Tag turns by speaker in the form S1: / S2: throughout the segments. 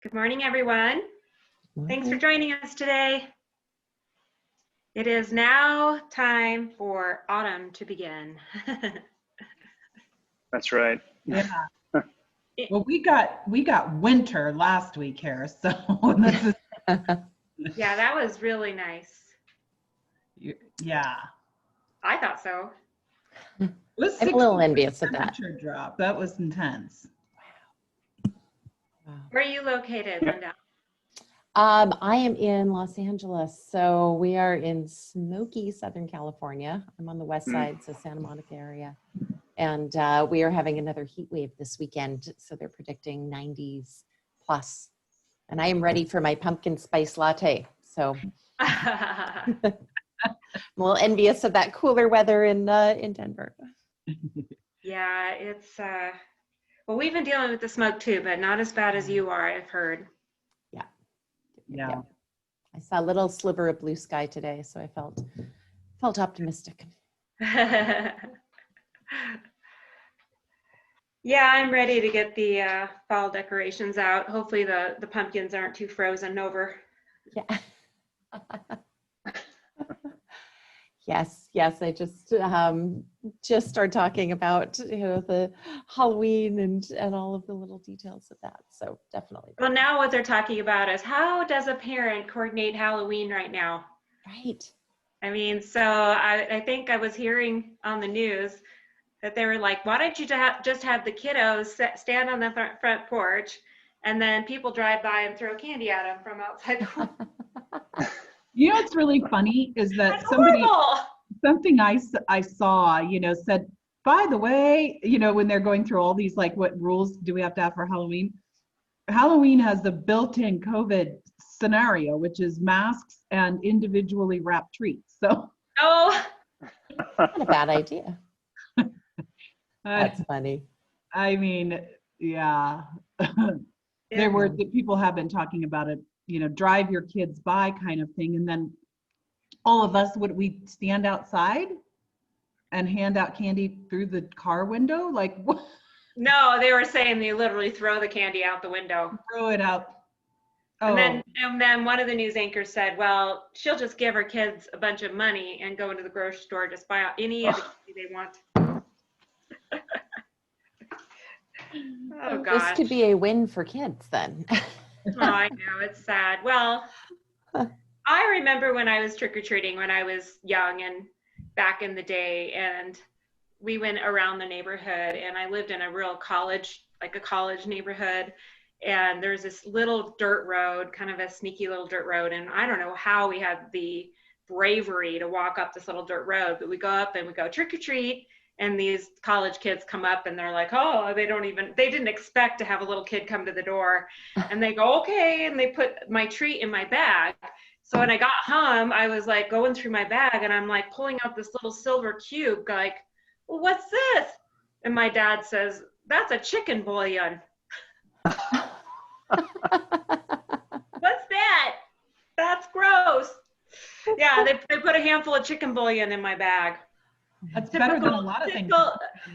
S1: Good morning, everyone. Thanks for joining us today. It is now time for autumn to begin.
S2: That's right.
S3: Yeah. Well, we got winter last week here, so this is
S1: Yeah, that was really nice.
S3: yeah.
S1: I thought so.
S3: It was
S4: I'm a little envious of that.
S3: temperature drop. That was intense.
S4: Wow.
S1: Where are you located, Lyndal?
S4: I am in Los Angeles, so we are in smoky Southern California. I'm on the west side, so Santa Monica area. And we are having another heat wave this weekend, so they're predicting 90s plus. And I am ready for my pumpkin spice latte. So I'm a little envious of that cooler weather in Denver.
S1: Yeah, it's, well, we've been dealing with the smoke too, but not as bad as you are, I've heard.
S3: Yeah.
S4: I saw a little sliver of blue sky today, so I felt optimistic.
S1: Yeah, I'm ready to get the fall decorations out. Hopefully the pumpkins aren't too frozen over.
S4: Yeah. Yes. I just started talking about the Halloween and all of the little details of that. So definitely.
S1: Well, now what they're talking about is how does a parent coordinate Halloween right now?
S4: Right.
S1: I mean, so I think I was hearing on the news that they were like, why don't you just have the kiddos stand on the front porch and then people drive by and throw candy at them from outside.
S3: You know what's really funny is that
S1: That's horrible.
S3: something I saw, said, by the way, when they're going through all these, like, what rules do we have to have for Halloween? Halloween has the built-in COVID scenario, which is masks and individually wrapped treats. So.
S1: Oh.
S4: Not a bad idea. That's funny.
S3: I mean, yeah. People have been talking about it, drive your kids by kind of thing. And then all of us, would we stand outside and hand out candy through the car window? Like, what?
S1: No, they were saying they literally throw the candy out the window.
S3: Throw it out. Oh.
S1: And then one of the news anchors said, well, she'll just give her kids a bunch of money and go into the grocery store, just buy out any of the candy they want. Oh, gosh.
S4: This could be a win for kids then.
S1: Oh, I know, it's sad. Well, I remember when I was trick-or-treating when I was young and back in the day, and we went around the neighborhood, and I lived in a real college neighborhood, and there's this little dirt road, kind of a sneaky little dirt road, and I don't know how we had the bravery to walk up this little dirt road, but we go up and we go trick-or-treat, and these college kids come up and they're like, oh, they didn't expect to have a little kid come to the door. And they go, okay. And they put my treat in my bag. So when I got home, I was like going through my bag and I'm like pulling out this little silver cube, like, well, what's this? And my dad says, that's a chicken bouillon. What's that? That's gross. Yeah, they put a handful of chicken bouillon in my bag.
S3: That's better than a lot of things.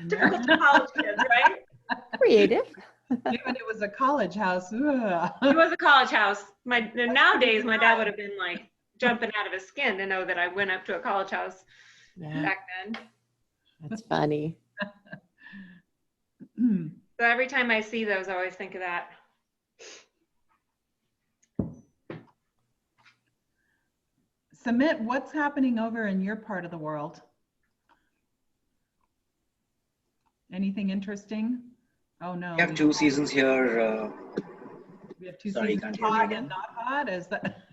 S1: Typical college kids, right?
S4: Creative.
S3: Even it was a college house. Ugh.
S1: It was a college house. Nowadays, my dad would have been like jumping out of his skin to know that I went up to a college house back then.
S4: That's funny.
S1: So every time I see those, I always think of that.
S3: Sumit, what's happening over in your part of the world? Anything interesting? Oh no.
S5: We have two seasons here.
S3: We have two
S5: Sorry,
S3: seasons,
S5: can't hear you
S3: hot
S5: again.
S3: and not hot. Is that?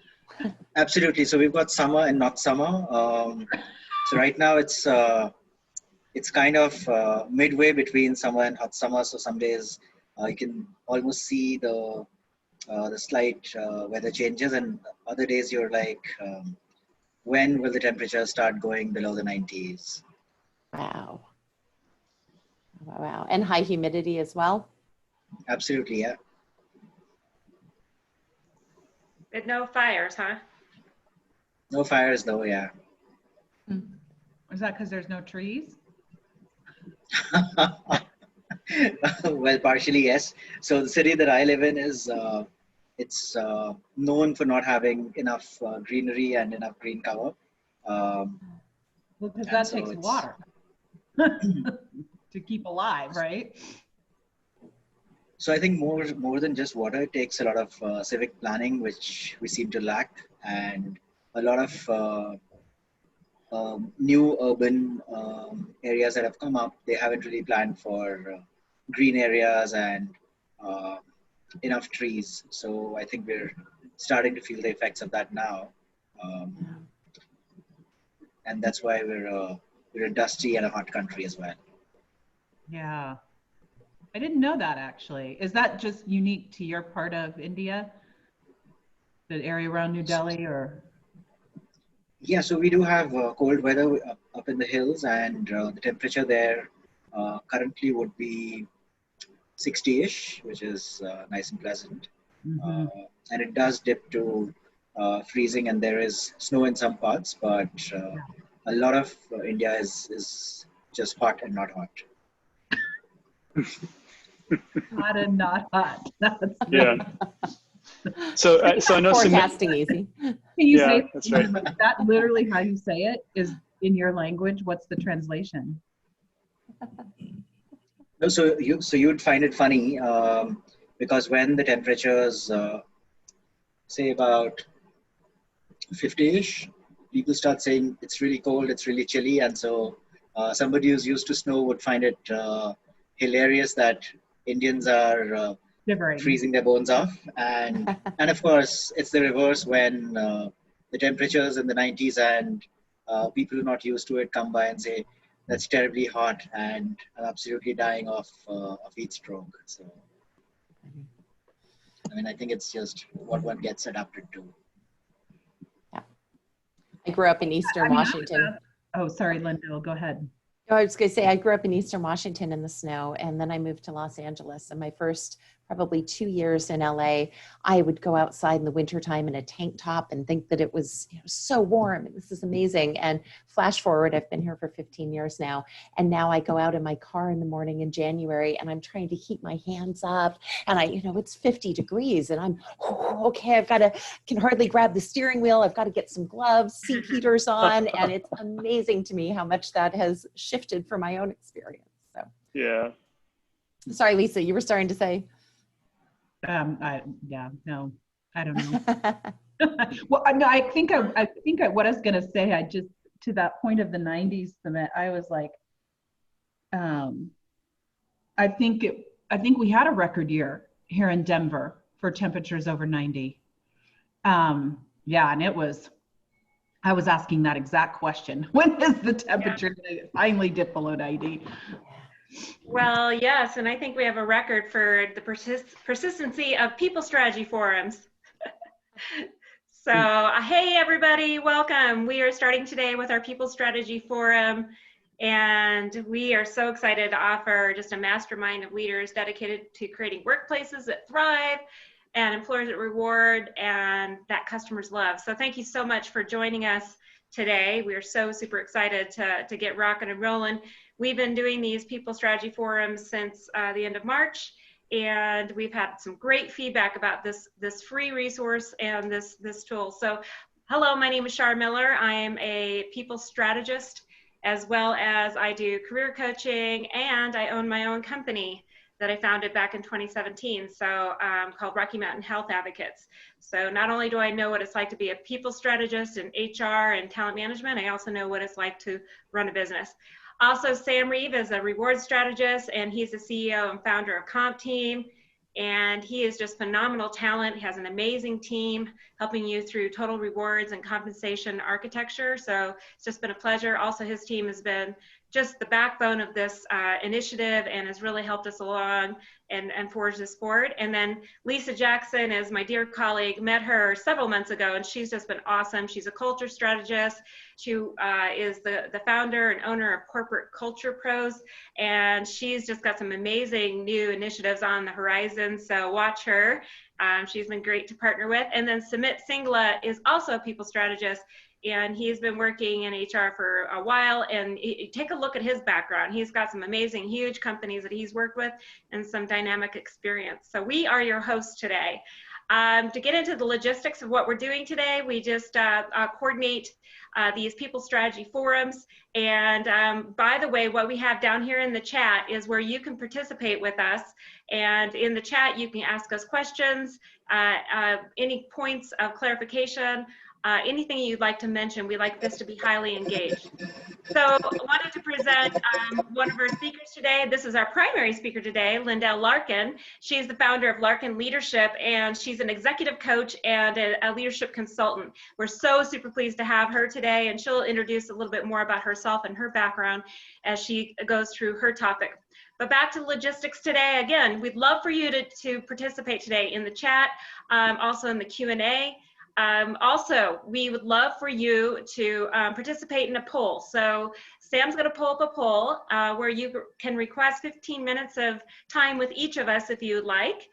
S5: Absolutely. So we've got summer and not summer. So right now it's kind of midway between summer and hot summer. So some days you can almost see the slight weather changes, and other days you're like, when will the temperature start going below the 90s?
S4: Wow. Wow. And high humidity as well?
S5: Absolutely, yeah.
S1: But no fires, huh?
S5: No fires though, yeah.
S3: Is that because there's no trees?
S5: Well, partially, yes. So the city that I live in is it's known for not having enough greenery and enough green cover.
S3: Well, because
S5: And
S3: that
S5: so
S3: takes
S5: it's-
S3: water to keep alive, right?
S5: So I think more than just water, it takes a lot of civic planning, which we seem to lack, and a lot of new urban areas that have come up. They haven't really planned for green areas and uh, enough trees. So I think we're starting to feel the effects of that now, and that's why we're a dusty and a hot country as well.
S3: Yeah. I didn't know that actually. Is that just unique to your part of India? The area around New Delhi or?
S5: Yeah, so we do have cold weather up in the hills, and the temperature there currently would be 60-ish, which is nice and pleasant.
S3: Mhm.
S5: And it does dip to freezing, and there is snow in some parts, but a lot of India is just hot and not hot.
S3: Hot and not hot. That's
S2: Yeah. So I know Sumit.
S4: Forecasting easy.
S3: Can you
S2: Yeah,
S3: say
S2: that's right.
S3: that literally how you say it is in your language? What's the translation?
S5: No, so you'd find it funny because when the temperatures say about 50-ish, people start saying it's really cold, it's really chilly, and so somebody who's used to snow would find it hilarious that Indians are
S3: Shivering.
S5: freezing their bones off, and of course it's the reverse when the temperatures in the 90s and people who are not used to it come by and say that's terribly hot and I'm absolutely dying of heat stroke. So I mean, I think it's just what one gets adapted to.
S4: I grew up in Eastern Washington.
S3: Oh, sorry, Lyndal, go ahead.
S4: Oh, I was going to say, I grew up in Eastern Washington in the snow, and then I moved to Los Angeles. And my first probably 2 years in LA, I would go outside in the wintertime in a tank top and think that it was so warm and this is amazing. And flash forward, I've been here for 15 years now. And now I go out in my car in the morning in January and I'm trying to heat my hands up. And it's 50 degrees and I'm, okay, can hardly grab the steering wheel. I've got to get some gloves, seat heaters on. And it's amazing to me how much that has shifted from my own experience. So,
S2: Yeah.
S4: sorry, Lisa, you were starting to say.
S3: I don't know. Well, no, I think what I was gonna say, I just to that point of the 90s, I was like, I think we had a record year here in Denver for temperatures over 90. Yeah, and I was asking that exact question. When is the temperature going to finally dip below 90?
S1: Well, yes, and I think we have a record for the persistency of people strategy forums. So, hey everybody, welcome. We are starting today with our People Strategy Forum, and we are so excited to offer just a mastermind of leaders dedicated to creating workplaces that thrive and employers that reward and that customers love. So thank you so much for joining us today. We are so super excited to get rocking and rolling. We've been doing these People Strategy Forums since the end of March, and we've had some great feedback about this free resource and this tool. So hello, my name is Shar Miller. I am a people strategist, as well as I do career coaching, and I own my own company that I founded back in 2017, so called Rocky Mountain Health Advocates. So not only do I know what it's like to be a people strategist in HR and talent management, I also know what it's like to run a business. Also, Sam Reeve is a reward strategist, and he's the CEO and founder of Comp Team, and he is just phenomenal talent. He has an amazing team helping you through total rewards and compensation architecture. So it's just been a pleasure. Also, his team has been just the backbone of this initiative and has really helped us along and forge this forward. And then Lisa Jackson is my dear colleague, met her several months ago, and she's just been awesome. She's a culture strategist. She is the founder and owner of Corporate Culture Pros, and she's just got some amazing new initiatives on the horizon, so watch her. She's been great to partner with. And then Sumit Singla is also a people strategist, and he's been working in HR for a while, and take a look at his background. He's got some amazing, huge companies that he's worked with and some dynamic experience. So we are your hosts today. To get into the logistics of what we're doing today, we just coordinate these people strategy forums. And by the way, what we have down here in the chat is where you can participate with us. And in the chat, you can ask us questions, any points of clarification, anything you'd like to mention. We like this to be highly engaged. So I wanted to present one of our speakers today. This is our primary speaker today, Lyndal Larkin. She's the founder of Larkin Leadership, and she's an executive coach and a leadership consultant. We're so super pleased to have her today, and she'll introduce a little bit more about herself and her background as she goes through her topic. But back to logistics today. Again, we'd love for you to participate today in the chat, also in the Q&A. Also, we would love for you to participate in a poll. So Sam's going to pull up a poll where you can request 15 minutes of time with each of us if you would like.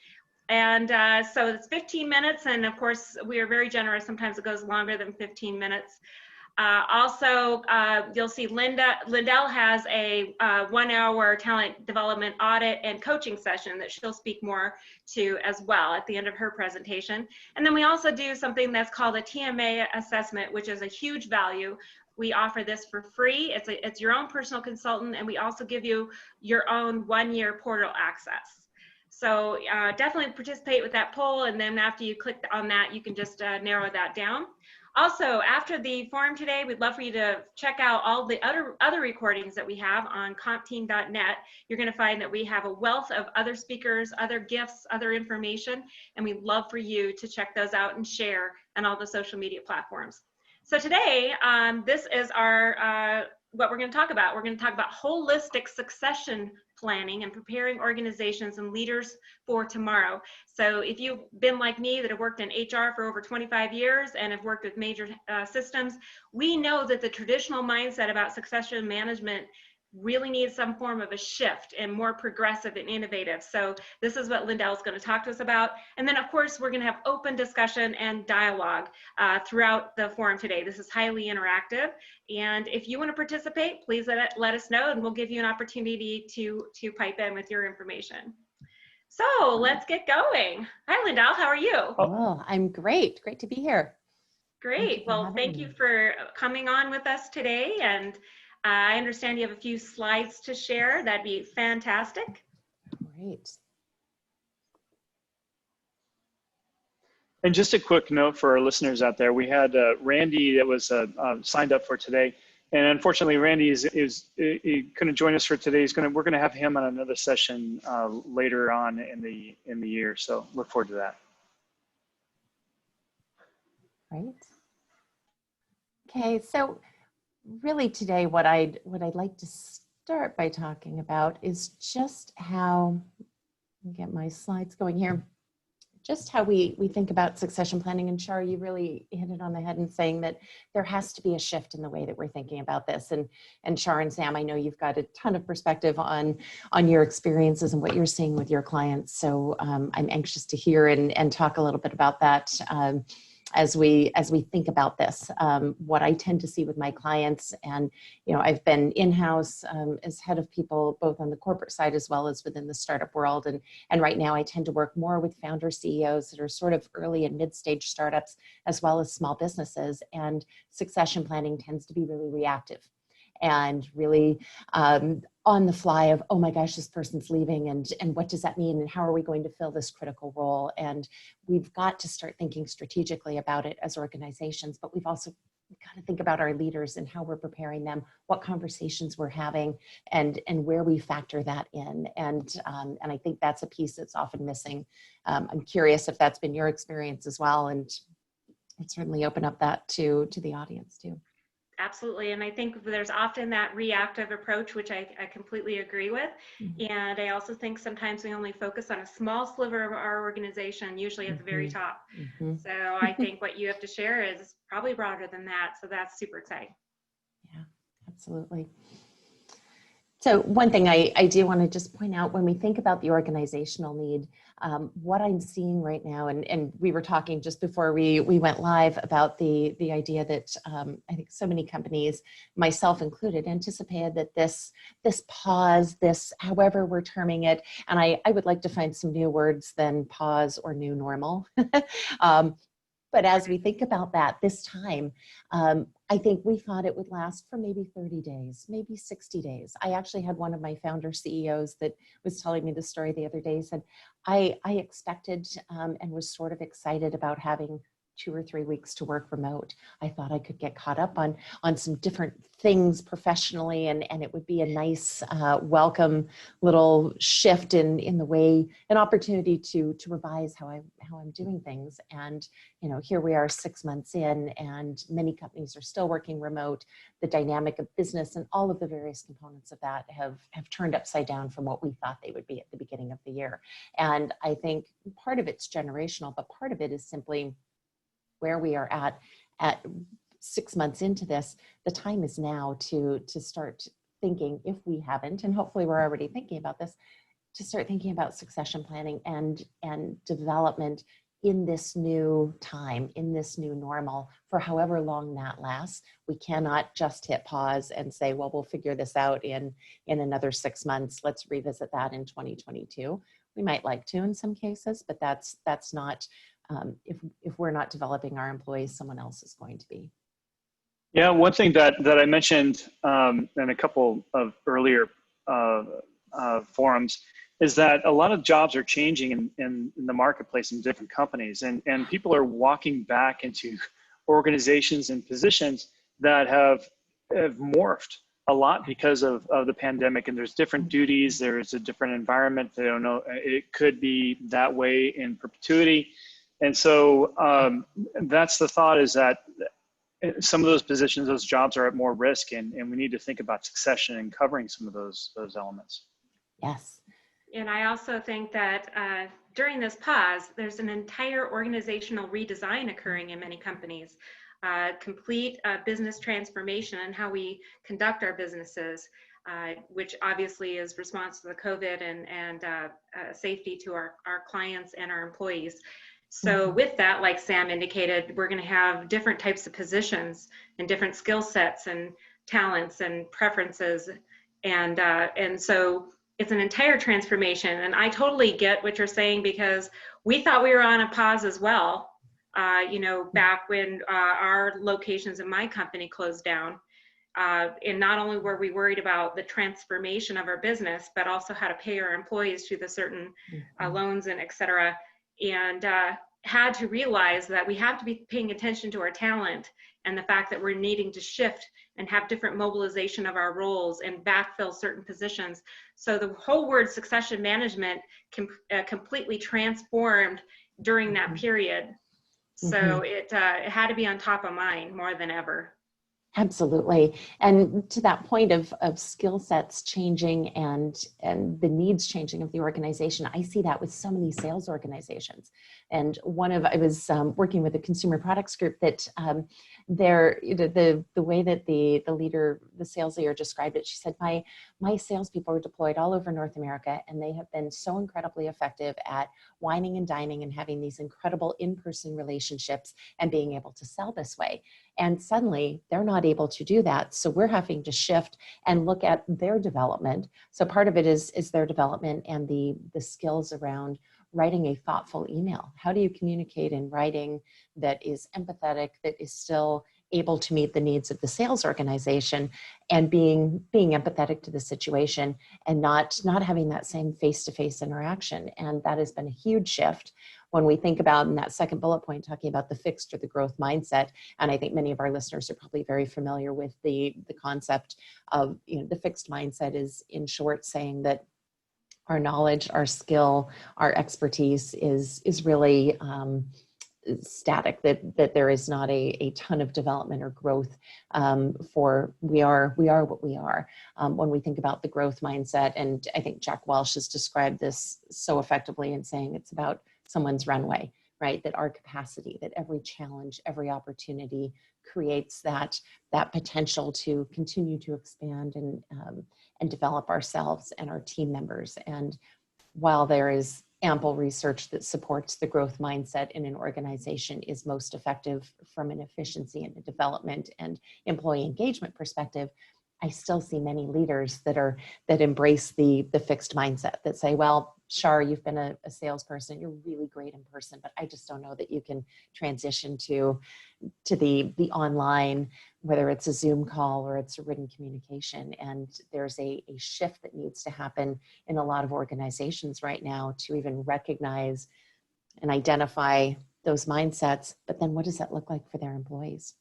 S1: And so it's 15 minutes. And of course, we are very generous. Sometimes it goes longer than 15 minutes. Also, you'll see Lyndal has a 1-hour talent development audit and coaching session that she'll speak more to as well at the end of her presentation. And then we also do something that's called a TMA assessment, which is a huge value. We offer this for free. It's your own personal consultant, and we also give you your own 1-year portal access. So definitely participate with that poll, and then after you click on that, you can just narrow that down. Also, after the forum today, we'd love for you to check out all the other recordings that we have on compteam.net. You're going to find that we have a wealth of other speakers, other gifts, other information, and we'd love for you to check those out and share on all the social media platforms. So today, this is our what we're going to talk about. We're going to talk about holistic succession planning and preparing organizations and leaders for tomorrow. So if you've been like me that have worked in HR for over 25 years and have worked with major systems, we know that the traditional mindset about succession management really needs some form of a shift and more progressive and innovative. So this is what Lyndal is going to talk to us about. And then of course, we're going to have open discussion and dialogue throughout the forum today. This is highly interactive. And if you want to participate, please let us know, and we'll give you an opportunity to pipe in with your information. So let's get going. Hi, Lyndal, how are you?
S4: Oh, I'm great. Great to be here.
S1: Great. Well, thank you for coming on with us today. And I understand you have a few slides to share. That'd be fantastic.
S4: Great.
S2: And just a quick note for our listeners out there, we had Randy that was signed up for today. And unfortunately, Randy he couldn't join us for today. We're gonna have him on another session later on in the year. So look forward to that.
S4: Right. Okay, so really today, what I'd like to start by talking about is just how, let me get my slides going here, just how we think about succession planning. And Shar, you really hit it on the head in saying that there has to be a shift in the way that we're thinking about this. And Shar and Sam, I know you've got a ton of perspective on your experiences and what you're seeing with your clients. So I'm anxious to hear and talk a little bit about that as we think about this. What I tend to see with my clients, and I've been in-house as head of people both on the corporate side as well as within the startup world, and right now I tend to work more with founder CEOs that are sort of early and mid-stage startups as well as small businesses, and succession planning tends to be really reactive and really on the fly of, oh my gosh, this person's leaving, and what does that mean, and how are we going to fill this critical role? And we've got to start thinking strategically about it as organizations, but we've also got to think about our leaders and how we're preparing them, what conversations we're having, and where we factor that in. And I think that's a piece that's often missing. I'm curious if that's been your experience as well, and I'd certainly open up that to the audience too.
S1: Absolutely. And I think there's often that reactive approach, which I completely agree with. Mm-hmm. And I also think sometimes we only focus on a small sliver of our organization, usually at the very top. Mm-hmm. So I think what you have to share is probably broader than that. So that's super exciting.
S4: Yeah, absolutely. So one thing I do want to just point out, when we think about the organizational need, what I'm seeing right now, and we were talking just before we went live about the idea that I think so many companies, myself included, anticipated that this pause, this however we're terming it, and I would like to find some new words than pause or new normal. But as we think about that this time, I think we thought it would last for maybe 30 days, maybe 60 days. I actually had one of my founder CEOs that was telling me the story the other day. He said, I expected and was sort of excited about having 2 or 3 weeks to work remote. I thought I could get caught up on some different things professionally, and it would be a nice, welcome little shift in the way, an opportunity to revise how I'm doing things. And here we are 6 months in, and many companies are still working remote. The dynamic of business and all of the various components of that have turned upside down from what we thought they would be at the beginning of the year. And I think part of it's generational, but part of it is simply where we are at 6 months into this. The time is now to start thinking, if we haven't, and hopefully we're already thinking about this, to start thinking about succession planning and development in this new time, in this new normal, for however long that lasts. We cannot just hit pause and say, well, we'll figure this out in another 6 months. Let's revisit that in 2022. We might like to in some cases, but that's not, if we're not developing our employees, someone else is going to be.
S2: Yeah, one thing that I mentioned in a couple of earlier forums is that a lot of jobs are changing in the marketplace in different companies, and people are walking back into organizations and positions that have morphed a lot because of the pandemic, and there's different duties, there's a different environment. They don't know, it could be that way in perpetuity. And so that's the thought, is that some of those positions, those jobs are at more risk, and we need to think about succession and covering some of those elements.
S4: Yes.
S1: And I also think that during this pause, there's an entire organizational redesign occurring in many companies, complete business transformation and how we conduct our businesses, which obviously is response to the COVID and safety to our clients and our employees. So with that, like Sam indicated, we're going to have different types of positions and different skill sets and talents and preferences. And so it's an entire transformation. And I totally get what you're saying, because we thought we were on a pause as well, back when our locations in my company closed down. And not only were we worried about the transformation of our business, but also how to pay our employees through the certain loans and et cetera. And had to realize that we have to be paying attention to our talent and the fact that we're needing to shift and have different mobilization of our roles and backfill certain positions. So the whole word succession management completely transformed during that period. So it had to be on top of mind more than ever.
S4: Absolutely. And to that point of skill sets changing and the needs changing of the organization, I see that with so many sales organizations. And I was working with a consumer products group that the way that the leader, the sales leader described it, she said, my salespeople are deployed all over North America, and they have been so incredibly effective at wining and dining and having these incredible in-person relationships and being able to sell this way. And suddenly they're not able to do that. So we're having to shift and look at their development. So part of it is their development and the skills around writing a thoughtful email. How do you communicate in writing that is empathetic, that is still able to meet the needs of the sales organization, and being empathetic to the situation and not having that same face-to-face interaction. And that has been a huge shift when we think about, in that second bullet point, talking about the fixed or the growth mindset. And I think many of our listeners are probably very familiar with the concept of, the fixed mindset is, in short, saying that our knowledge, our skill, our expertise is really static, that there is not a ton of development or growth for we are what we are. When we think about the growth mindset, and I think Jack Welch has described this so effectively in saying it's about someone's runway. right? That our capacity, that every challenge, every opportunity creates that potential to continue to expand and develop ourselves and our team members. And while there is ample research that supports the growth mindset in an organization is most effective from an efficiency and a development and employee engagement perspective, I still see many leaders that embrace the fixed mindset, that say, well, Shar, you've been a salesperson, you're really great in person, but I just don't know that you can transition to the online, whether it's a Zoom call or it's a written communication. And there's a shift that needs to happen in a lot of organizations right now to even recognize and identify those mindsets. But then what does that look like for their employees?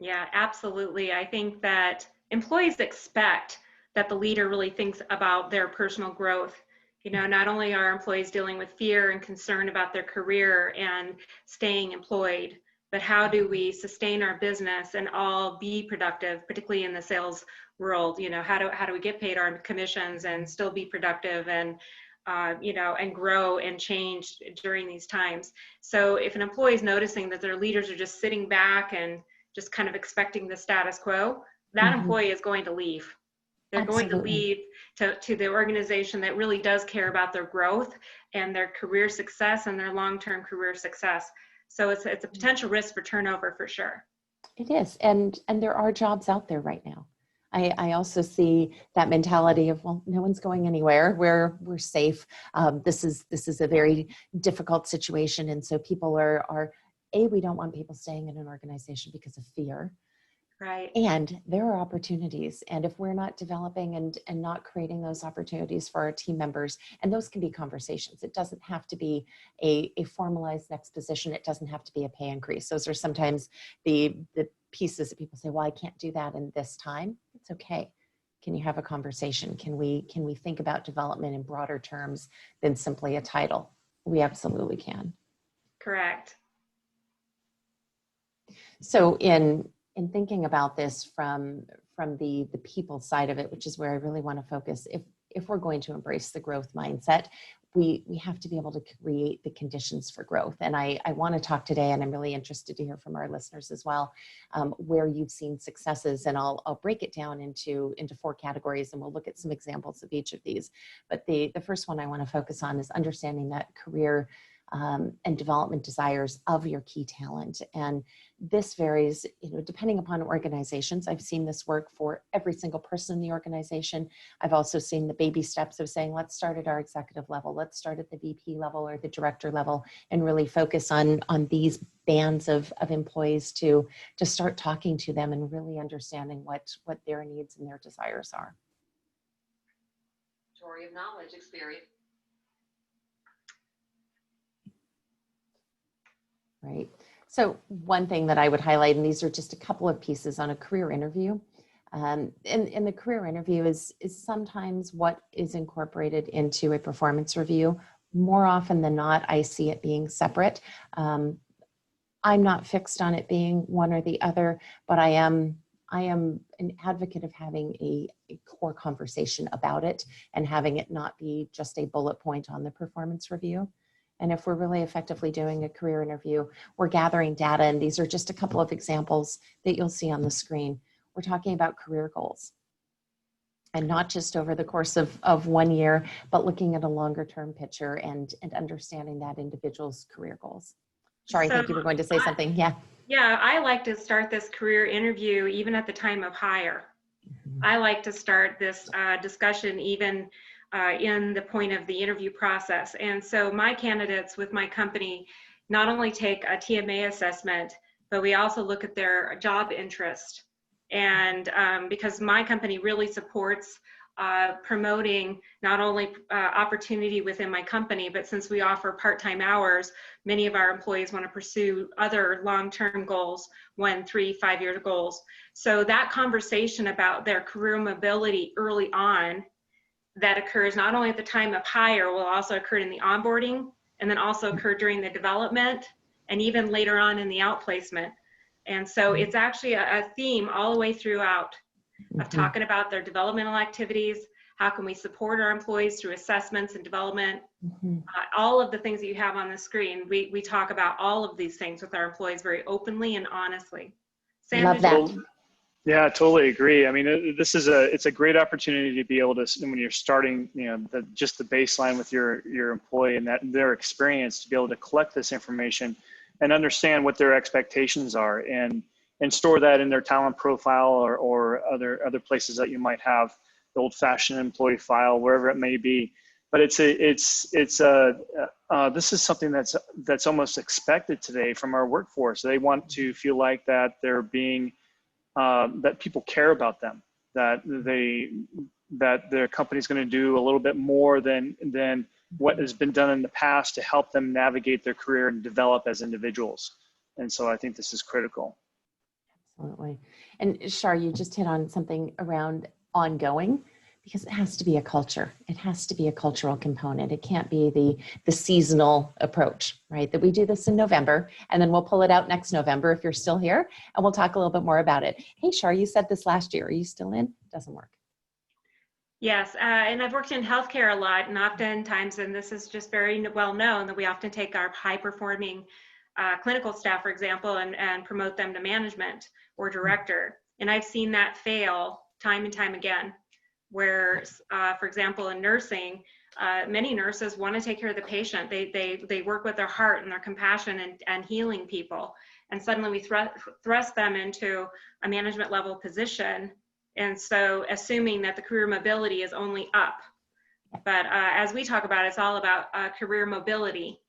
S1: Yeah, absolutely. I think that employees expect that the leader really thinks about their personal growth. You know, not only are employees dealing with fear and concern about their career and staying employed, but how do we sustain our business and all be productive, particularly in the sales world? You know, how do we get paid our commissions and still be productive and you know, and grow and change during these times? So if an employee is noticing that their leaders are just sitting back and just kind of expecting the status quo, that employee is going to leave. They're
S4: Absolutely.
S1: going to leave to the organization that really does care about their growth and their career success and their long-term career success. So it's a potential risk for turnover for sure.
S4: It is. And there are jobs out there right now. I also see that mentality of, well, no one's going anywhere. We're safe. This is a very difficult situation. And so people are we don't want people staying in an organization because of fear.
S1: Right.
S4: And there are opportunities. And if we're not developing and not creating those opportunities for our team members, and those can be conversations, it doesn't have to be a formalized next position. It doesn't have to be a pay increase. Those are sometimes the pieces that people say, well, I can't do that in this time. It's okay. Can you have a conversation? Can we think about development in broader terms than simply a title? We absolutely can.
S1: Correct.
S4: So in thinking about this from the people side of it, which is where I really want to focus, if we're going to embrace the growth mindset, we have to be able to create the conditions for growth. And I want to talk today, and I'm really interested to hear from our listeners as well, where you've seen successes. And I'll break it down into 4 categories, and we'll look at some examples of each of these. But the first one I want to focus on is understanding that career and development desires of your key talent. And this varies, depending upon organizations. I've seen this work for every single person in the organization. I've also seen the baby steps of saying, let's start at our executive level, let's start at the VP level or the director level, and really focus on these bands of employees to start talking to them and really understanding what their needs and their desires are.
S6: Story of knowledge, experience.
S4: Right. So one thing that I would highlight, and these are just a couple of pieces on a career interview. And the career interview is sometimes what is incorporated into a performance review. More often than not, I see it being separate. I'm not fixed on it being one or the other, but I am an advocate of having a core conversation about it and having it not be just a bullet point on the performance review. And if we're really effectively doing a career interview, we're gathering data, and these are just a couple of examples that you'll see on the screen. We're talking about career goals, and not just over the course of 1 year, but looking at a longer term picture and understanding that individual's career goals. Shar, I think you were going to say something. Yeah.
S1: Yeah, I like to start this career interview even at the time of hire. I like to start this discussion even in the point of the interview process. And so my candidates with my company not only take a TMA assessment, but we also look at their job interest. And because my company really supports promoting not only opportunity within my company, but since we offer part-time hours, many of our employees want to pursue other long-term goals, 1, 3, 5-year goals. So that conversation about their career mobility early on that occurs not only at the time of hire, will also occur in the onboarding, and then also occur during the development, and even later on in the outplacement. And so it's actually a theme all the way throughout of talking about their developmental activities, How can we support our employees through assessments and development?
S4: Mhm.
S1: All of the things that you have on the screen, we talk about all of these things with our employees very openly and honestly. Sam,
S4: Love that.
S2: Yeah, I totally agree. I mean, it's a great opportunity to be able to, when you're starting, just the baseline with your employee and that their experience, to be able to collect this information and understand what their expectations are, and store that in their talent profile, or other places that you might have the old-fashioned employee file, wherever it may be. But this is something that's almost expected today from our workforce. They want to feel like that they're being that people care about them, that their company's going to do a little bit more than what has been done in the past to help them navigate their career and develop as individuals. And so I think this is critical.
S4: Absolutely. And Shar, you just hit on something around ongoing, because it has to be a culture. It has to be a cultural component. It can't be the seasonal approach, right? That we do this in November and then we'll pull it out next November if you're still here, and we'll talk a little bit more about it. Hey, Shar, you said this last year. Are you still in? It doesn't work.
S1: Yes, and I've worked in healthcare a lot, and oftentimes, and this is just very well known, that we often take our high-performing clinical staff, for example, and promote them to management or director. And I've seen that fail time and time again, where, for example, in nursing, many nurses want to take care of the patient. They work with their heart and their compassion and healing people. And suddenly we thrust them into a management level position. And so assuming that the career mobility is only up. But as we talk about, it's all about career mobility.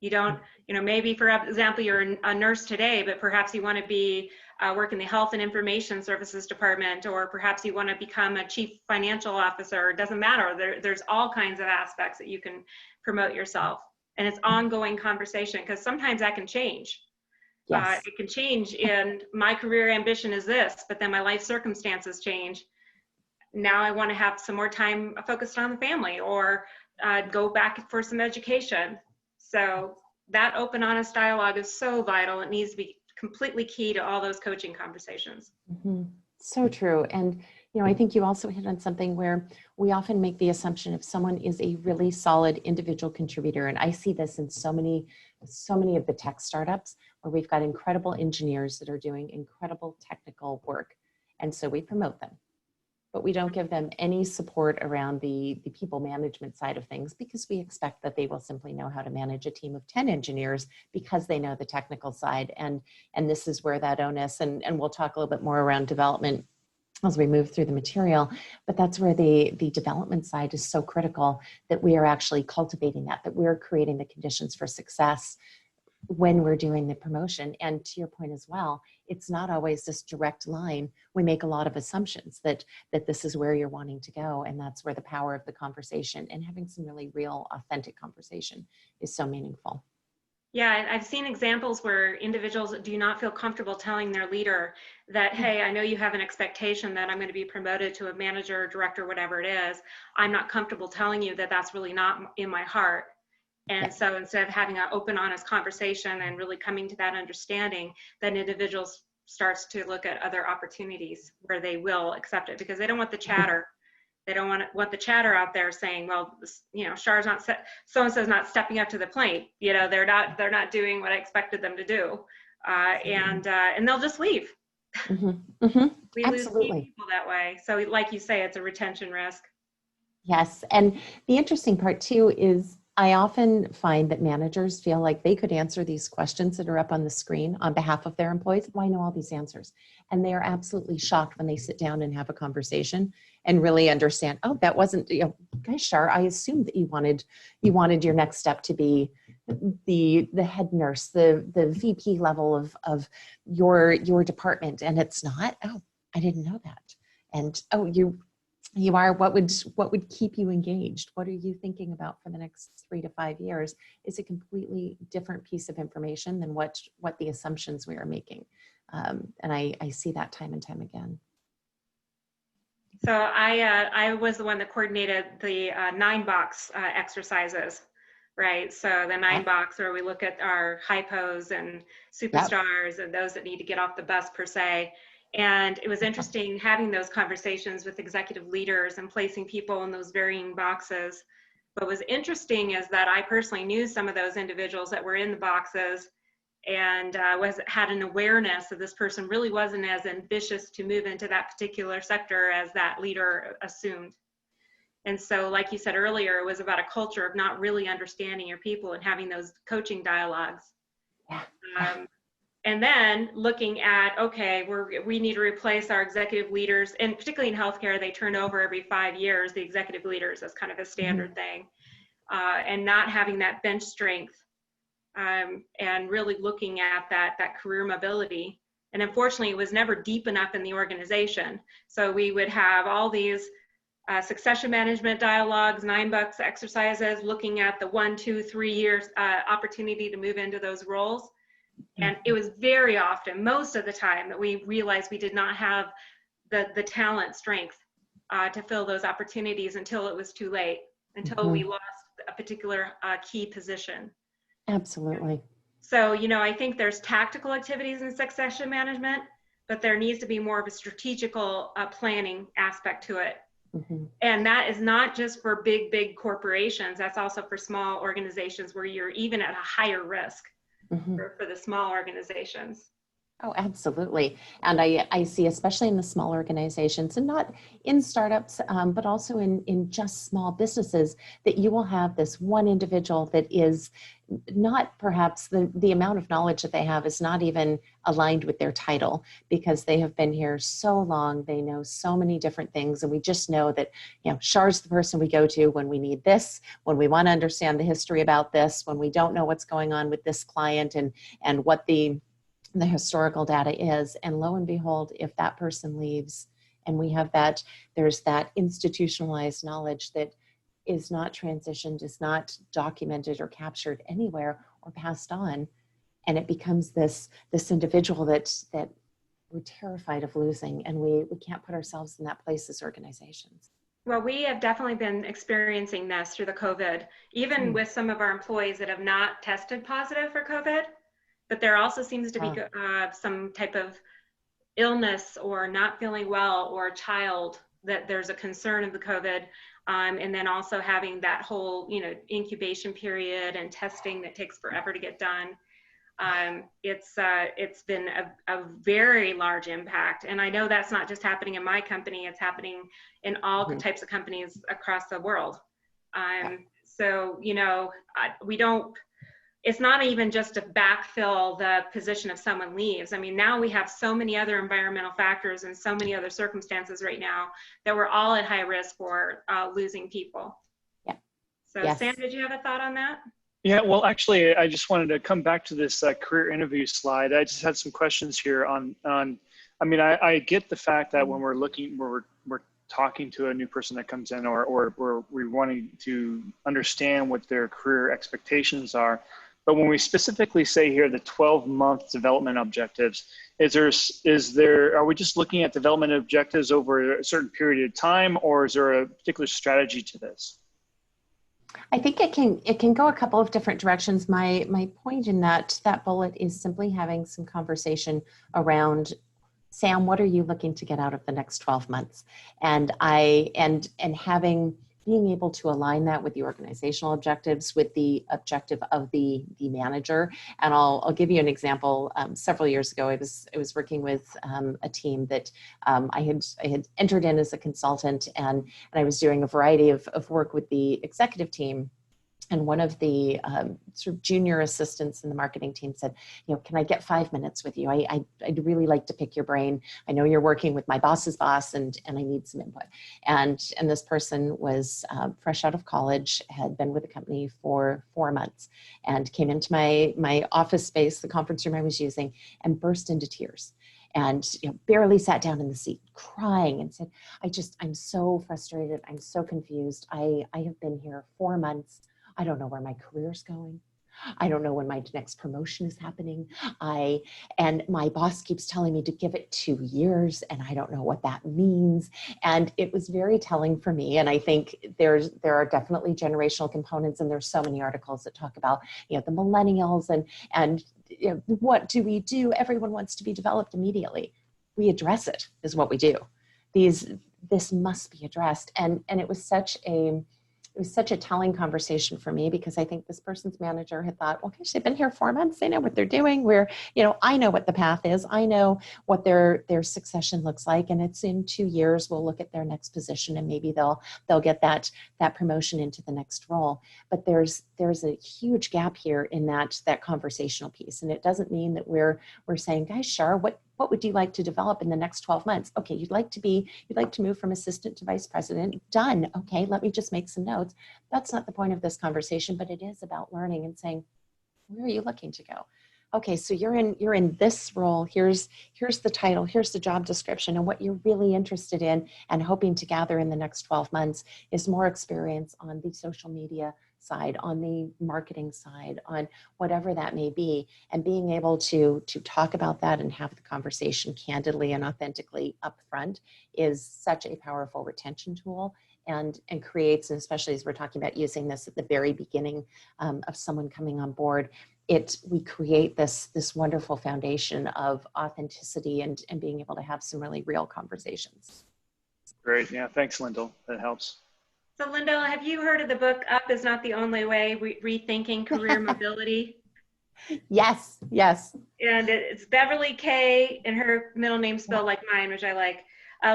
S1: You don't, maybe for example, you're a nurse today, but perhaps you want to be work in the Health and Information Services Department, or perhaps you want to become a chief financial officer. It doesn't matter. There's all kinds of aspects that you can promote yourself. And it's ongoing conversation, because sometimes that can change.
S4: Yes.
S1: It can change, and my career ambition is this, but then my life circumstances change. Now I want to have some more time focused on the family, or go back for some education. So that open, honest dialogue is so vital. It needs to be completely key to all those coaching conversations.
S4: Mm-hmm. So true. And, I think you also hit on something where we often make the assumption if someone is a really solid individual contributor. And I see this in so many of the tech startups where we've got incredible engineers that are doing incredible technical work. And so we promote them, but we don't give them any support around the people management side of things, because we expect that they will simply know how to manage a team of 10 engineers because they know the technical side. And this is where that onus, and we'll talk a little bit more around development as we move through the material, but that's where the development side is so critical, that we are actually cultivating that we're creating the conditions for success when we're doing the promotion. And to your point as well, it's not always this direct line. We make a lot of assumptions that this is where you're wanting to go. And that's where the power of the conversation and having some really real, authentic conversation is so meaningful.
S1: Yeah, I've seen examples where individuals do not feel comfortable telling their leader that, hey, I know you have an expectation that I'm going to be promoted to a manager, director, whatever it is. I'm not comfortable telling you that that's really not in my heart. And so instead of having an open, honest conversation and really coming to that understanding, then individuals starts to look at other opportunities where they will accept it, because they don't want the chatter. They don't want the chatter out there saying, well, Shar's not so-and-so's not stepping up to the plate. They're not doing what I expected them to do. And they'll just leave.
S4: Mm-hmm. Mm-hmm.
S1: We
S4: Absolutely.
S1: lose people that way. So like you say, it's a retention risk.
S4: Yes. And the interesting part too is I often find that managers feel like they could answer these questions that are up on the screen on behalf of their employees. Well, I know all these answers. And they are absolutely shocked when they sit down and have a conversation and really understand, oh, that wasn't, gosh, Shar, I assumed that you wanted your next step to be the head nurse, the VP level of your department. And it's not. Oh, I didn't know that. And oh, you are, what would keep you engaged? What are you thinking about for the next 3 to 5 years is a completely different piece of information than what the assumptions we are making. And I see that time and time again.
S1: So I was the one that coordinated the 9-box exercises, right? So the 9-box where we look at our hypos and superstars and those that need to get off the bus per se. And it was interesting having those conversations with executive leaders and placing people in those varying boxes. What was interesting is that I personally knew some of those individuals that were in the boxes, and had an awareness that this person really wasn't as ambitious to move into that particular sector as that leader assumed. And so, like you said earlier, it was about a culture of not really understanding your people and having those coaching dialogues.
S4: Yeah.
S1: And then looking at, okay, we need to replace our executive leaders, and particularly in healthcare, they turn over every 5 years, the executive leaders, as kind of a standard thing, and not having that bench strength, and really looking at that career mobility. And unfortunately, it was never deep enough in the organization. So we would have all these succession management dialogues, 9 bucks exercises, looking at the 1, 2, 3 years opportunity to move into those roles. And it was very often, most of the time, that we realized we did not have the talent strength to fill those opportunities until it was too late, until we lost a particular key position.
S4: Absolutely.
S1: So, I think there's tactical activities in succession management, but there needs to be more of a strategical planning aspect to it. And that is not just for big corporations. That's also for small organizations where you're even at a higher risk. For the small organizations.
S4: Oh, absolutely. And I see, especially in the small organizations, and not in startups, but also in just small businesses, that you will have this one individual that is not, perhaps the amount of knowledge that they have is not even aligned with their title, because they have been here so long. They know so many different things. And we just know that, Char's the person we go to when we need this, when we want to understand the history about this, when we don't know what's going on with this client and what the historical data is. And lo and behold, if that person leaves and we have that, there's that institutionalized knowledge that is not transitioned, is not documented or captured anywhere or passed on. And it becomes this individual that we're terrified of losing, and we can't put ourselves in that place as organizations.
S1: Well, we have definitely been experiencing this through the COVID, even with some of our employees that have not tested positive for COVID. But there also seems to be some type of illness or not feeling well, or a child that there's a concern of the COVID. And then also having that whole, incubation period and testing that takes forever to get done. It's been a very large impact. And I know that's not just happening in my company, it's happening in all types of companies across the world. So, it's not even just to backfill the position if someone leaves. I mean, now we have so many other environmental factors and so many other circumstances right now that we're all at high risk for losing people. Yeah. So yes. Sam, did you have a thought on that?
S2: Yeah, well, actually, I just wanted to come back to this career interview slide. I just had some questions here on I mean, I get the fact that when we're talking to a new person that comes in, or we're wanting to understand what their career expectations are. But when we specifically say here the 12-month development objectives, are we just looking at development objectives over a certain period of time, or is there a particular strategy to this?
S4: I think it can go a couple of different directions. My point in that bullet is simply having some conversation around, Sam, what are you looking to get out of the next 12 months? And being able to align that with the organizational objectives, with the objective of the manager. And I'll give you an example. Several years ago, I was working with a team that I had entered in as a consultant, and I was doing a variety of work with the executive team. And one of the sort of junior assistants in the marketing team said, can I get 5 minutes with you? I'd really like to pick your brain. I know you're working with my boss's boss, and I need some input. And this person was fresh out of college, had been with the company for 4 months, and came into my office space, the conference room I was using, and burst into tears. And barely sat down in the seat, crying, and said, I'm so frustrated. I'm so confused. I have been here 4 months. I don't know where my career's going. I don't know when my next promotion is happening. And my boss keeps telling me to give it 2 years, and I don't know what that means. And it was very telling for me. And I think there are definitely generational components, and there's so many articles that talk about, the millennials and what do we do? Everyone wants to be developed immediately. we address it, is what we do. This must be addressed. And it was such a telling conversation for me, because I think this person's manager had thought, well, gosh, they've been here 4 months. They know what they're doing. I know what the path is. I know what their succession looks like. And it's in 2 years, we'll look at their next position, and maybe they'll get that promotion into the next role. But there's a huge gap here in that conversational piece. And it doesn't mean that we're saying, guys, Shar, what would you like to develop in the next 12 months? Okay, you'd like to move from assistant to vice president. Done. Okay, let me just make some notes. That's not the point of this conversation, but it is about learning and saying, where are you looking to go? Okay, so you're in this role. Here's the title, here's the job description, and what you're really interested in and hoping to gather in the next 12 months is more experience on the social media side, on the marketing side, on whatever that may be, and being able to talk about that and have the conversation candidly and authentically up front is such a powerful retention tool, and creates, and especially as we're talking about using this at the very beginning of someone coming on board, we create this wonderful foundation of authenticity and being able to have some really real conversations.
S2: Great. Yeah. Thanks, Lyndal. That helps.
S1: So Lyndal, have you heard of the book Up is Not the Only Way, Rethinking Career Mobility?
S4: Yes.
S1: And it's Beverly Kay, and her middle name spelled like mine, which I like.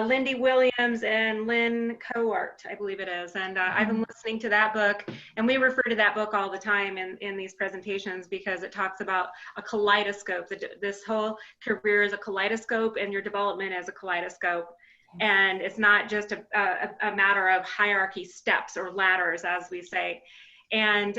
S1: Lindy Williams and Lynn Coart, I believe it is. And I've been listening to that book, and we refer to that book all the time in these presentations, because it talks about a kaleidoscope. This whole career is a kaleidoscope, and your development is a kaleidoscope. And it's not just a matter of hierarchy steps or ladders, as we say. And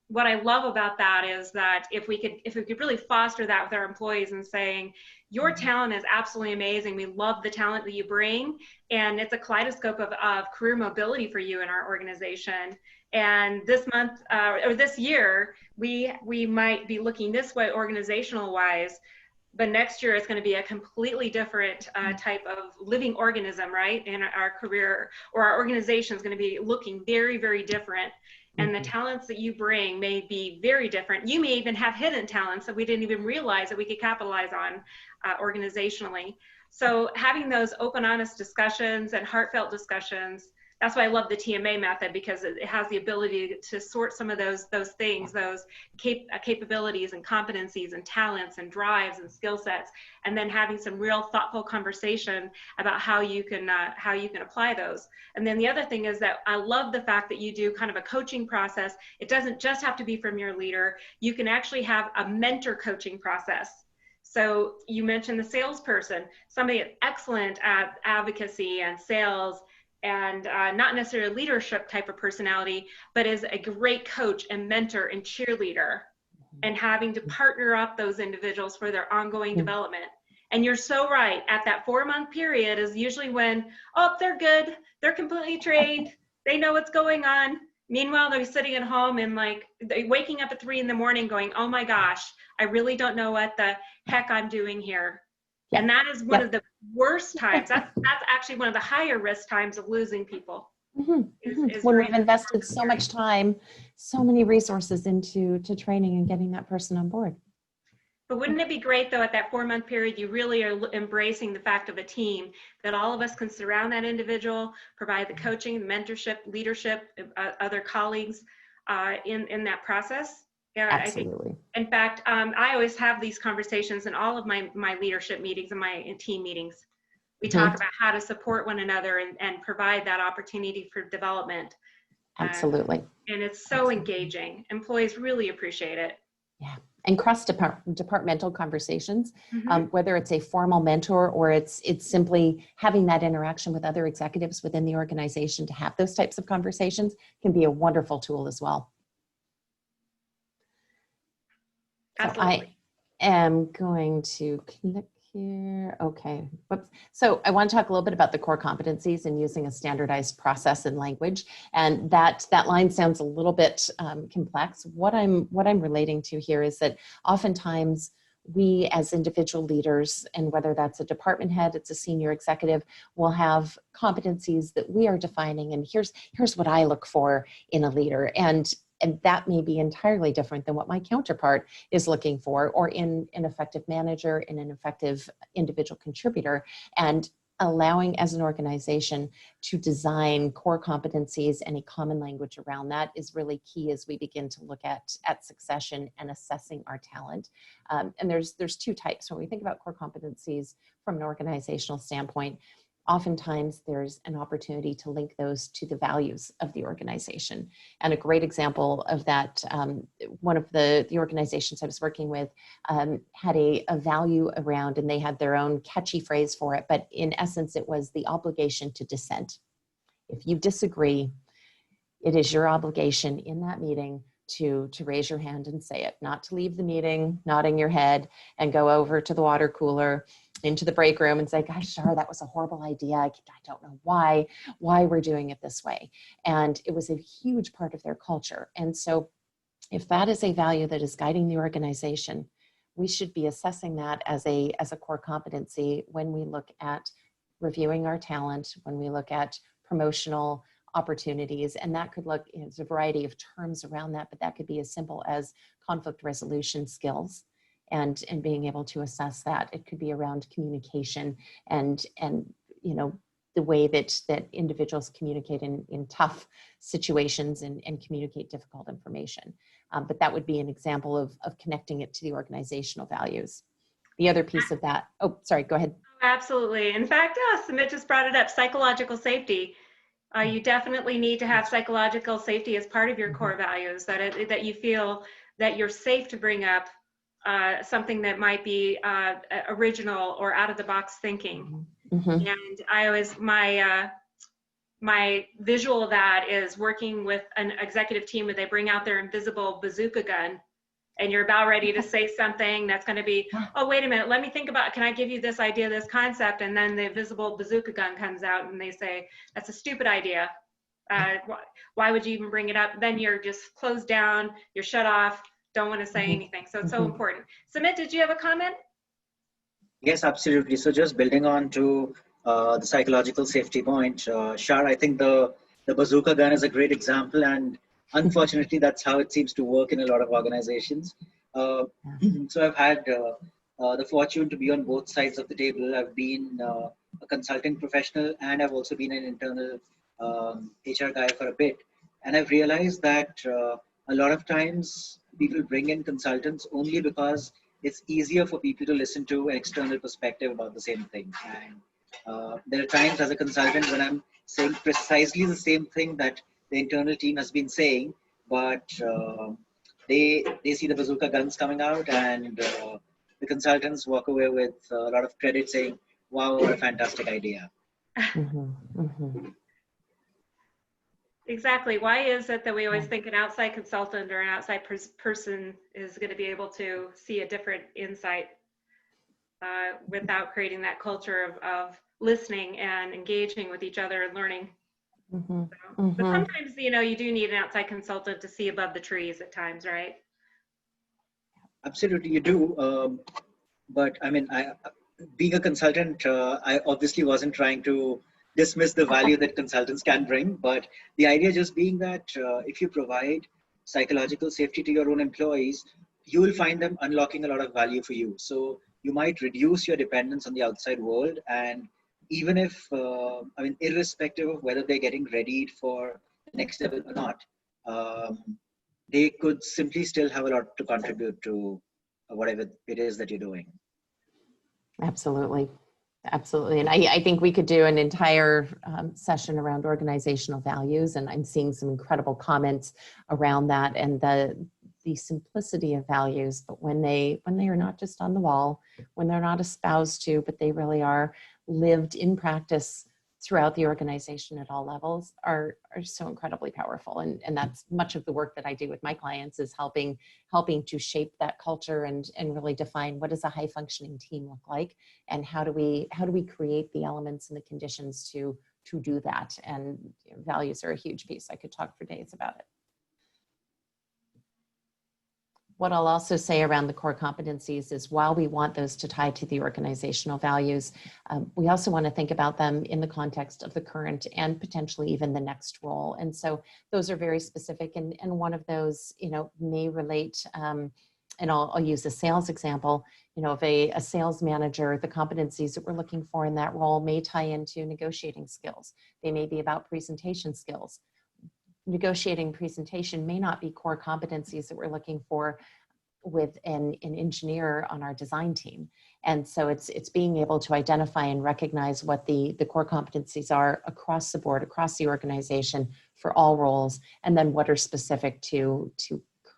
S1: what I love about that is that if we could really foster that with our employees and saying, your talent is absolutely amazing. We love the talent that you bring. And it's a kaleidoscope of career mobility for you in our organization. And this month or this year, we might be looking this way organizational wise, but next year it's going to be a completely different type of living organism, right? In our career, or our organization is going to be looking very, very different. And the talents that you bring may be very different. You may even have hidden talents that we didn't even realize that we could capitalize on organizationally. So having those open, honest discussions and heartfelt discussions, that's why I love the TMA method, because it has the ability to sort some of those things, those capabilities and competencies and talents and drives and skill sets, and then having some real thoughtful conversation about how you can apply those. And then the other thing is that I love the fact that you do kind of a coaching process. It doesn't just have to be from your leader. You can actually have a mentor coaching process. So you mentioned the salesperson, somebody excellent at advocacy and sales, and not necessarily a leadership type of personality, but is a great coach and mentor and cheerleader, and having to partner up those individuals for their ongoing development. And you're so right, at that 4-month period is usually when, oh, they're good, they're completely trained, they know what's going on. Meanwhile, they're sitting at home and they're waking up at 3 in the morning going, oh my gosh, I really don't know what the heck I'm doing here. Yeah. And that is one of the worst times. That's actually one of the higher risk times of losing people. Is
S4: when we've invested so much time, so many resources into training and getting that person on board.
S1: But wouldn't it be great, though, at that 4-month period, you really are embracing the fact of a team, that all of us can surround that individual, provide the coaching, the mentorship, leadership, other colleagues in that process? Yeah,
S4: absolutely.
S1: I think, in fact, I always have these conversations in all of my leadership meetings and my team meetings. We talk about how to support one another and provide that opportunity for development.
S4: Absolutely.
S1: And it's so engaging. Employees really appreciate it.
S4: Yeah. And cross-departmental conversations, whether it's a formal mentor or it's simply having that interaction with other executives within the organization to have those types of conversations, can be a wonderful tool as well.
S1: Absolutely.
S4: So I am going to click here. Okay. Whoops. So I want to talk a little bit about the core competencies and using a standardized process and language. And that line sounds a little bit complex. What I'm relating to here is that oftentimes we as individual leaders, and whether that's a department head, it's a senior executive, will have competencies that we are defining. And here's what I look for in a leader. And And that may be entirely different than what my counterpart is looking for, or in an effective manager, in an effective individual contributor. And allowing as an organization to design core competencies and a common language around that is really key as we begin to look at succession and assessing our talent. And there's two types. When we think about core competencies from an organizational standpoint, oftentimes there's an opportunity to link those to the values of the organization. And a great example of that, one of the organizations I was working with had a value around, and they had their own catchy phrase for it, but in essence, it was the obligation to dissent. If you disagree, it is your obligation in that meeting to raise your hand and say it, not to leave the meeting nodding your head and go over to the water cooler into the break room and say, gosh, Shar, that was a horrible idea. I don't know why we're doing it this way. And it was a huge part of their culture. And so if that is a value that is guiding the organization, we should be assessing that as a core competency when we look at reviewing our talent, when we look at promotional opportunities. And that could look, there's a variety of terms around that, but that could be as simple as conflict resolution skills and being able to assess that. It could be around communication and the way that individuals communicate in tough situations and communicate difficult information. But that would be an example of connecting it to the organizational values. The other piece of that, oh, sorry, go ahead.
S1: Absolutely. In fact, Sumit just brought it up, psychological safety. You definitely need to have psychological safety as part of your core values, that you feel that you're safe to bring up something that might be original or out of the box thinking.
S4: Mm-hmm.
S1: And I always, my visual of that is working with an executive team where they bring out their invisible bazooka gun, and you're about ready to say something that's going to be, oh, wait a minute, let me think about, can I give you this idea, this concept? And then the invisible bazooka gun comes out and they say, that's a stupid idea. Why would you even bring it up? Then you're just closed down, you're shut off, don't want to say anything. So it's so important. Sumit, did you have a comment?
S5: Yes, absolutely. So just building on to the psychological safety point, Shar, I think the bazooka gun is a great example, and unfortunately, that's how it seems to work in a lot of organizations. So I've had the fortune to be on both sides of the table. I've been a consulting professional, and I've also been an internal HR guy for a bit. And I've realized that a lot of times people bring in consultants only because it's easier for people to listen to an external perspective about the same thing. And there are times as a consultant when I'm saying precisely the same thing that the internal team has been saying, but they see the bazooka guns coming out, and the consultants walk away with a lot of credit saying, wow, what a fantastic idea.
S1: Exactly. Why is it that we always think an outside consultant or an outside person is going to be able to see a different insight without creating that culture of listening and engaging with each other and learning? But sometimes, you do need an outside consultant to see above the trees at times, right?
S5: Absolutely, you do. But I mean, being a consultant, I obviously wasn't trying to dismiss the value that consultants can bring, but the idea just being that if you provide psychological safety to your own employees, you will find them unlocking a lot of value for you. So you might reduce your dependence on the outside world, and even if, irrespective of whether they're getting readied for the next level or not, they could simply still have a lot to contribute to whatever it is that you're doing.
S4: Absolutely. Absolutely. And I think we could do an entire session around organizational values, and I'm seeing some incredible comments around that and the simplicity of values, but when they are not just on the wall, when they're not espoused to, but they really are lived in practice throughout the organization at all levels, are so incredibly powerful. And that's much of the work that I do with my clients, is helping to shape that culture and really define what does a high functioning team look like, and how do we create the elements and the conditions to do that. And values are a huge piece. I could talk for days about it. What I'll also say around the core competencies is while we want those to tie to the organizational values, we also want to think about them in the context of the current and potentially even the next role. And so those are very specific, and one of those, may relate, and I'll use a sales example. If a sales manager, the competencies that we're looking for in that role may tie into negotiating skills. They may be about presentation skills. Negotiating presentation may not be core competencies that we're looking for with an engineer on our design team. And so it's being able to identify and recognize what the core competencies are across the board, across the organization for all roles, and then what are specific to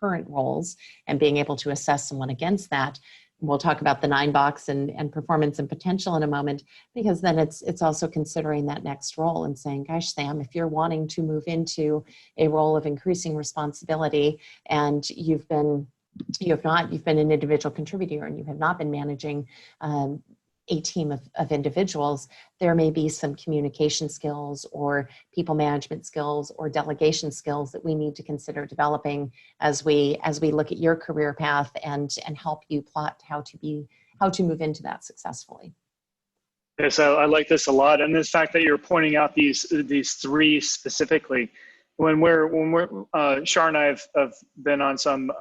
S4: current roles, and being able to assess someone against that. We'll talk about the 9-box and performance and potential in a moment, because then it's also considering that next role and saying, gosh, Sam, if you're wanting to move into a role of increasing responsibility and you've been an individual contributor and you have not been managing a team of individuals, there may be some communication skills or people management skills or delegation skills that we need to consider developing as we look at your career path and help you plot how to move into that successfully.
S2: Yes, I like this a lot, and this fact that you're pointing out these three specifically. When Shar and I have been on some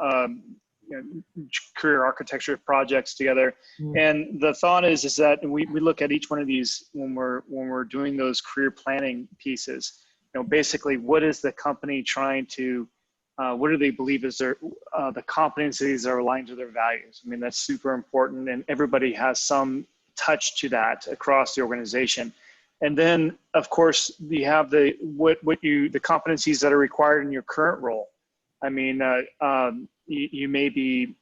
S2: career architecture projects together, and the thought is that we look at each one of these when we're doing those career planning pieces. Basically, what is the company trying to what do they believe is their the competencies that are aligned to their values? I mean, that's super important, and everybody has some touch to that across the organization. And then, of course, you have the competencies that are required in your current role. I mean, you may be,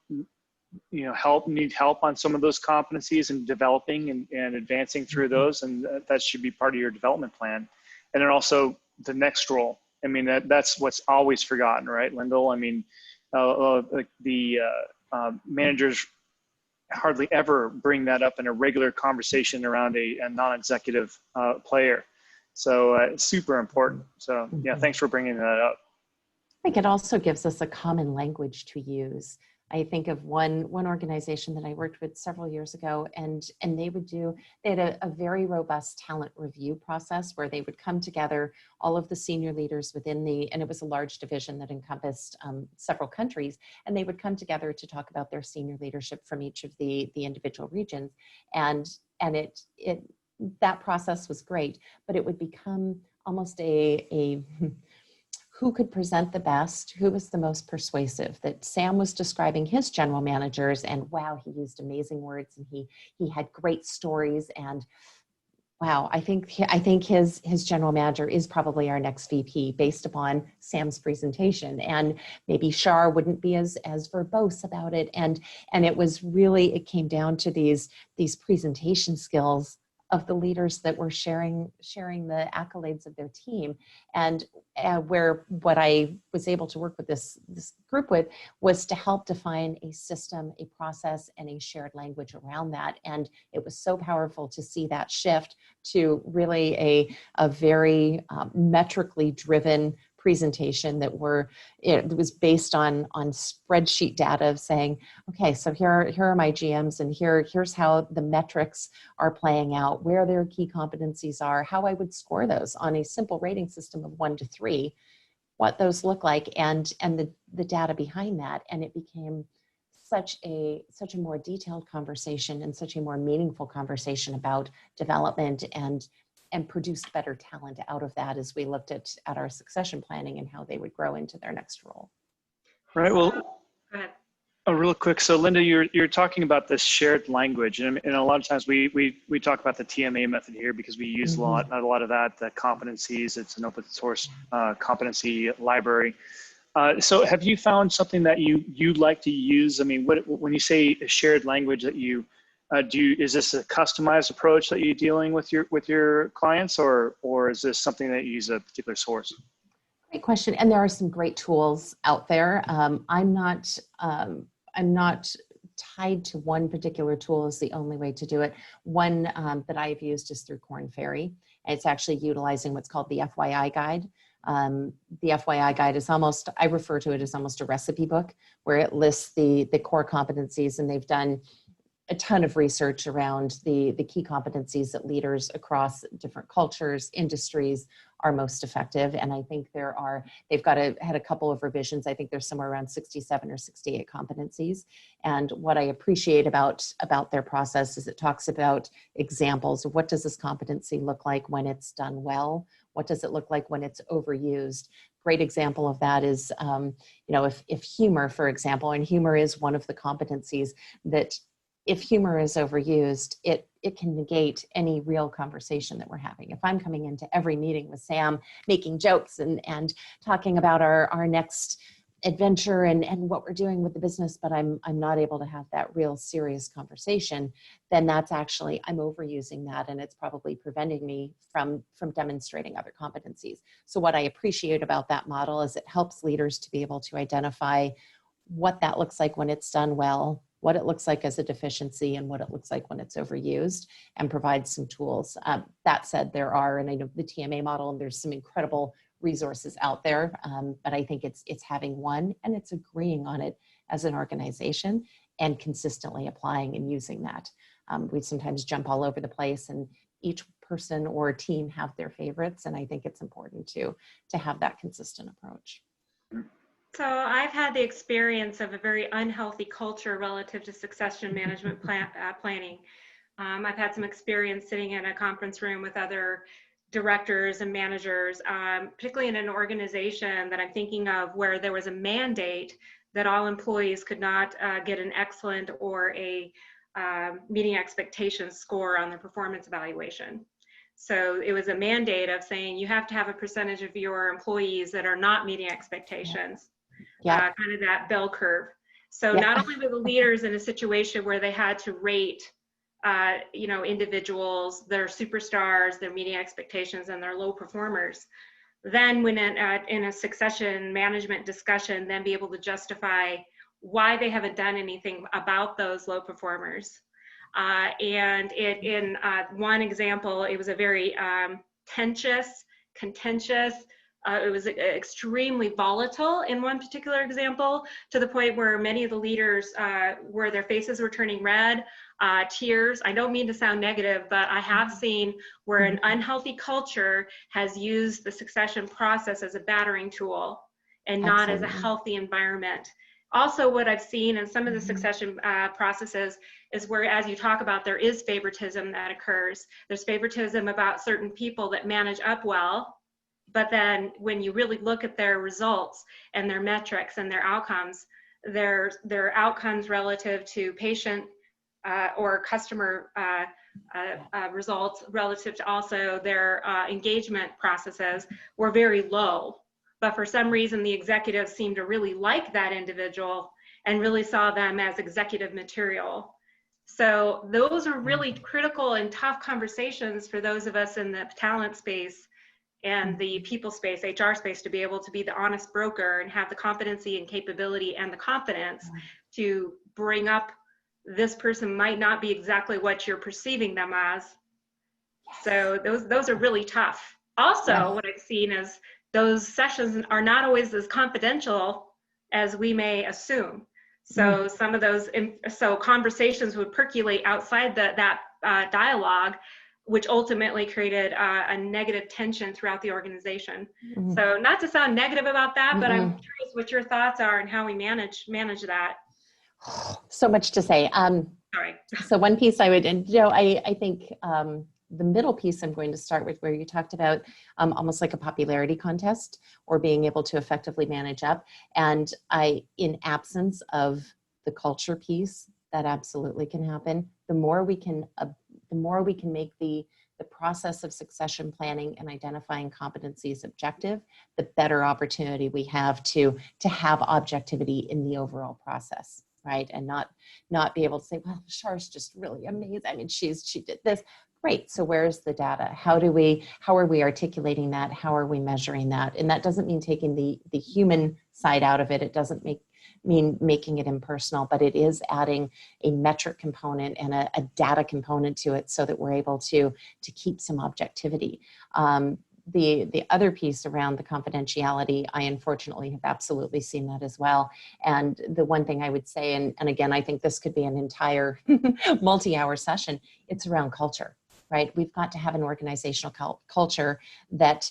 S2: need help on some of those competencies and developing and advancing through those, and that should be part of your development plan. And then also the next role. I mean, that's what's always forgotten, right, Lyndal? I mean, managers hardly ever bring that up in a regular conversation around a non-executive player. So it's super important. So yeah, thanks for bringing that up.
S4: I think it also gives us a common language to use. I think of one organization that I worked with several years ago, and they had a very robust talent review process where they would come together, all of the senior leaders within and it was a large division that encompassed several countries, and they would come together to talk about their senior leadership from each of the individual regions. And that process was great, but it would become almost a who could present the best, who was the most persuasive. That Sam was describing his general managers, and wow, he used amazing words, and he had great stories, and wow, I think his general manager is probably our next VP based upon Sam's presentation. And maybe Shar wouldn't be as verbose about it, and it came down to these presentation skills of the leaders that were sharing the accolades of their team. And where what I was able to work with this group with was to help define a system, a process, and a shared language around that. And it was so powerful to see that shift to really a very metrically driven presentation that it was based on spreadsheet data of saying, okay, so here are my GMs, and here's how the metrics are playing out, where their key competencies are, how I would score those on a simple rating system of 1 to 3, what those look like, and the data behind that. And it became such a more detailed conversation and such a more meaningful conversation about development and produced better talent out of that as we looked at our succession planning and how they would grow into their next role.
S2: Right. Well,
S1: go ahead.
S2: Real quick. So Linda, you're talking about this shared language, and a lot of times we talk about the TMA method here because we use a lot of that, the competencies. It's an open source competency library. So have you found something that you'd like to use? I mean, when you say a shared language that you is this a customized approach that you're dealing with your clients, or is this something that you use a particular source?
S4: Great question. And there are some great tools out there. I'm not tied to one particular tool as the only way to do it. One that I've used is through Korn Ferry. And it's actually utilizing what's called the FYI guide. The FYI guide is almost, I refer to it as almost a recipe book where it lists the core competencies, and they've done a ton of research around the key competencies that leaders across different cultures, industries are most effective. And I think they've had a couple of revisions. I think there's somewhere around 67 or 68 competencies. And what I appreciate about their process is it talks about examples of what does this competency look like when it's done well? What does it look like when it's overused? Great example of that is, if humor, for example, and humor is one of the competencies that if humor is overused, it can negate any real conversation that we're having. If I'm coming into every meeting with Sam, making jokes and talking about our next adventure and what we're doing with the business, but I'm not able to have that real serious conversation, then that's actually, I'm overusing that, and it's probably preventing me from demonstrating other competencies. So what I appreciate about that model is it helps leaders to be able to identify what that looks like when it's done well, what it looks like as a deficiency, and what it looks like when it's overused, and provide some tools. That said, there are, and I know the TMA model, and there's some incredible resources out there, but I think it's having one, and it's agreeing on it as an organization and consistently applying and using that. We sometimes jump all over the place, and each person or team have their favorites, and I think it's important to have that consistent approach.
S1: So I've had the experience of a very unhealthy culture relative to succession management planning. I've had some experience sitting in a conference room with other directors and managers, particularly in an organization that I'm thinking of where there was a mandate that all employees could not get an excellent or a meeting expectations score on their performance evaluation. So it was a mandate of saying you have to have a percentage of your employees that are not meeting expectations.
S4: Yeah.
S1: Kind of that bell curve. So not only were the leaders in a situation where they had to rate, individuals, their superstars, their meeting expectations, and their low performers, then when in a succession management discussion, then be able to justify why they haven't done anything about those low performers. And in one example, it was a very contentious, it was extremely volatile in one particular example, to the point where many of the leaders, where their faces were turning red, tears. I don't mean to sound negative, but I have seen where an unhealthy culture has used the succession process as a battering tool and not as a healthy environment. Also, what I've seen in some of the succession processes is where, as you talk about, there is favoritism that occurs. There's favoritism about certain people that manage up well, but then when you really look at their results and their metrics and their outcomes, their outcomes relative to patient or customer results relative to also their engagement processes were very low. But for some reason, the executives seemed to really like that individual and really saw them as executive material. So those are really critical and tough conversations for those of us in the talent space and the people space, HR space, to be able to be the honest broker and have the competency and capability and the confidence to bring up this person might not be exactly what you're perceiving them as. So those are really tough. Also, what I've seen is those sessions are not always as confidential as we may assume. So some of those, so conversations would percolate outside that dialogue, which ultimately created a negative tension throughout the organization. So not to sound negative about that, but I'm curious what your thoughts are and how we manage that.
S4: So much to say.
S1: Sorry.
S4: So one piece I would, and I think the middle piece I'm going to start with, where you talked about almost like a popularity contest or being able to effectively manage up. And in absence of the culture piece, that absolutely can happen. The more we can make the process of succession planning and identifying competencies objective, the better opportunity we have to have objectivity in the overall process. Right. And not be able to say, well, Char's just really amazing. I mean, she did this. Great. So where's the data? How are we articulating that? How are we measuring that? And that doesn't mean taking the human side out of it. It doesn't mean making it impersonal, but it is adding a metric component and a data component to it so that we're able to keep some objectivity. the other piece around the confidentiality, I unfortunately have absolutely seen that as well. And the one thing I would say, and again, I think this could be an entire multi-hour session, it's around culture, right? We've got to have an organizational culture that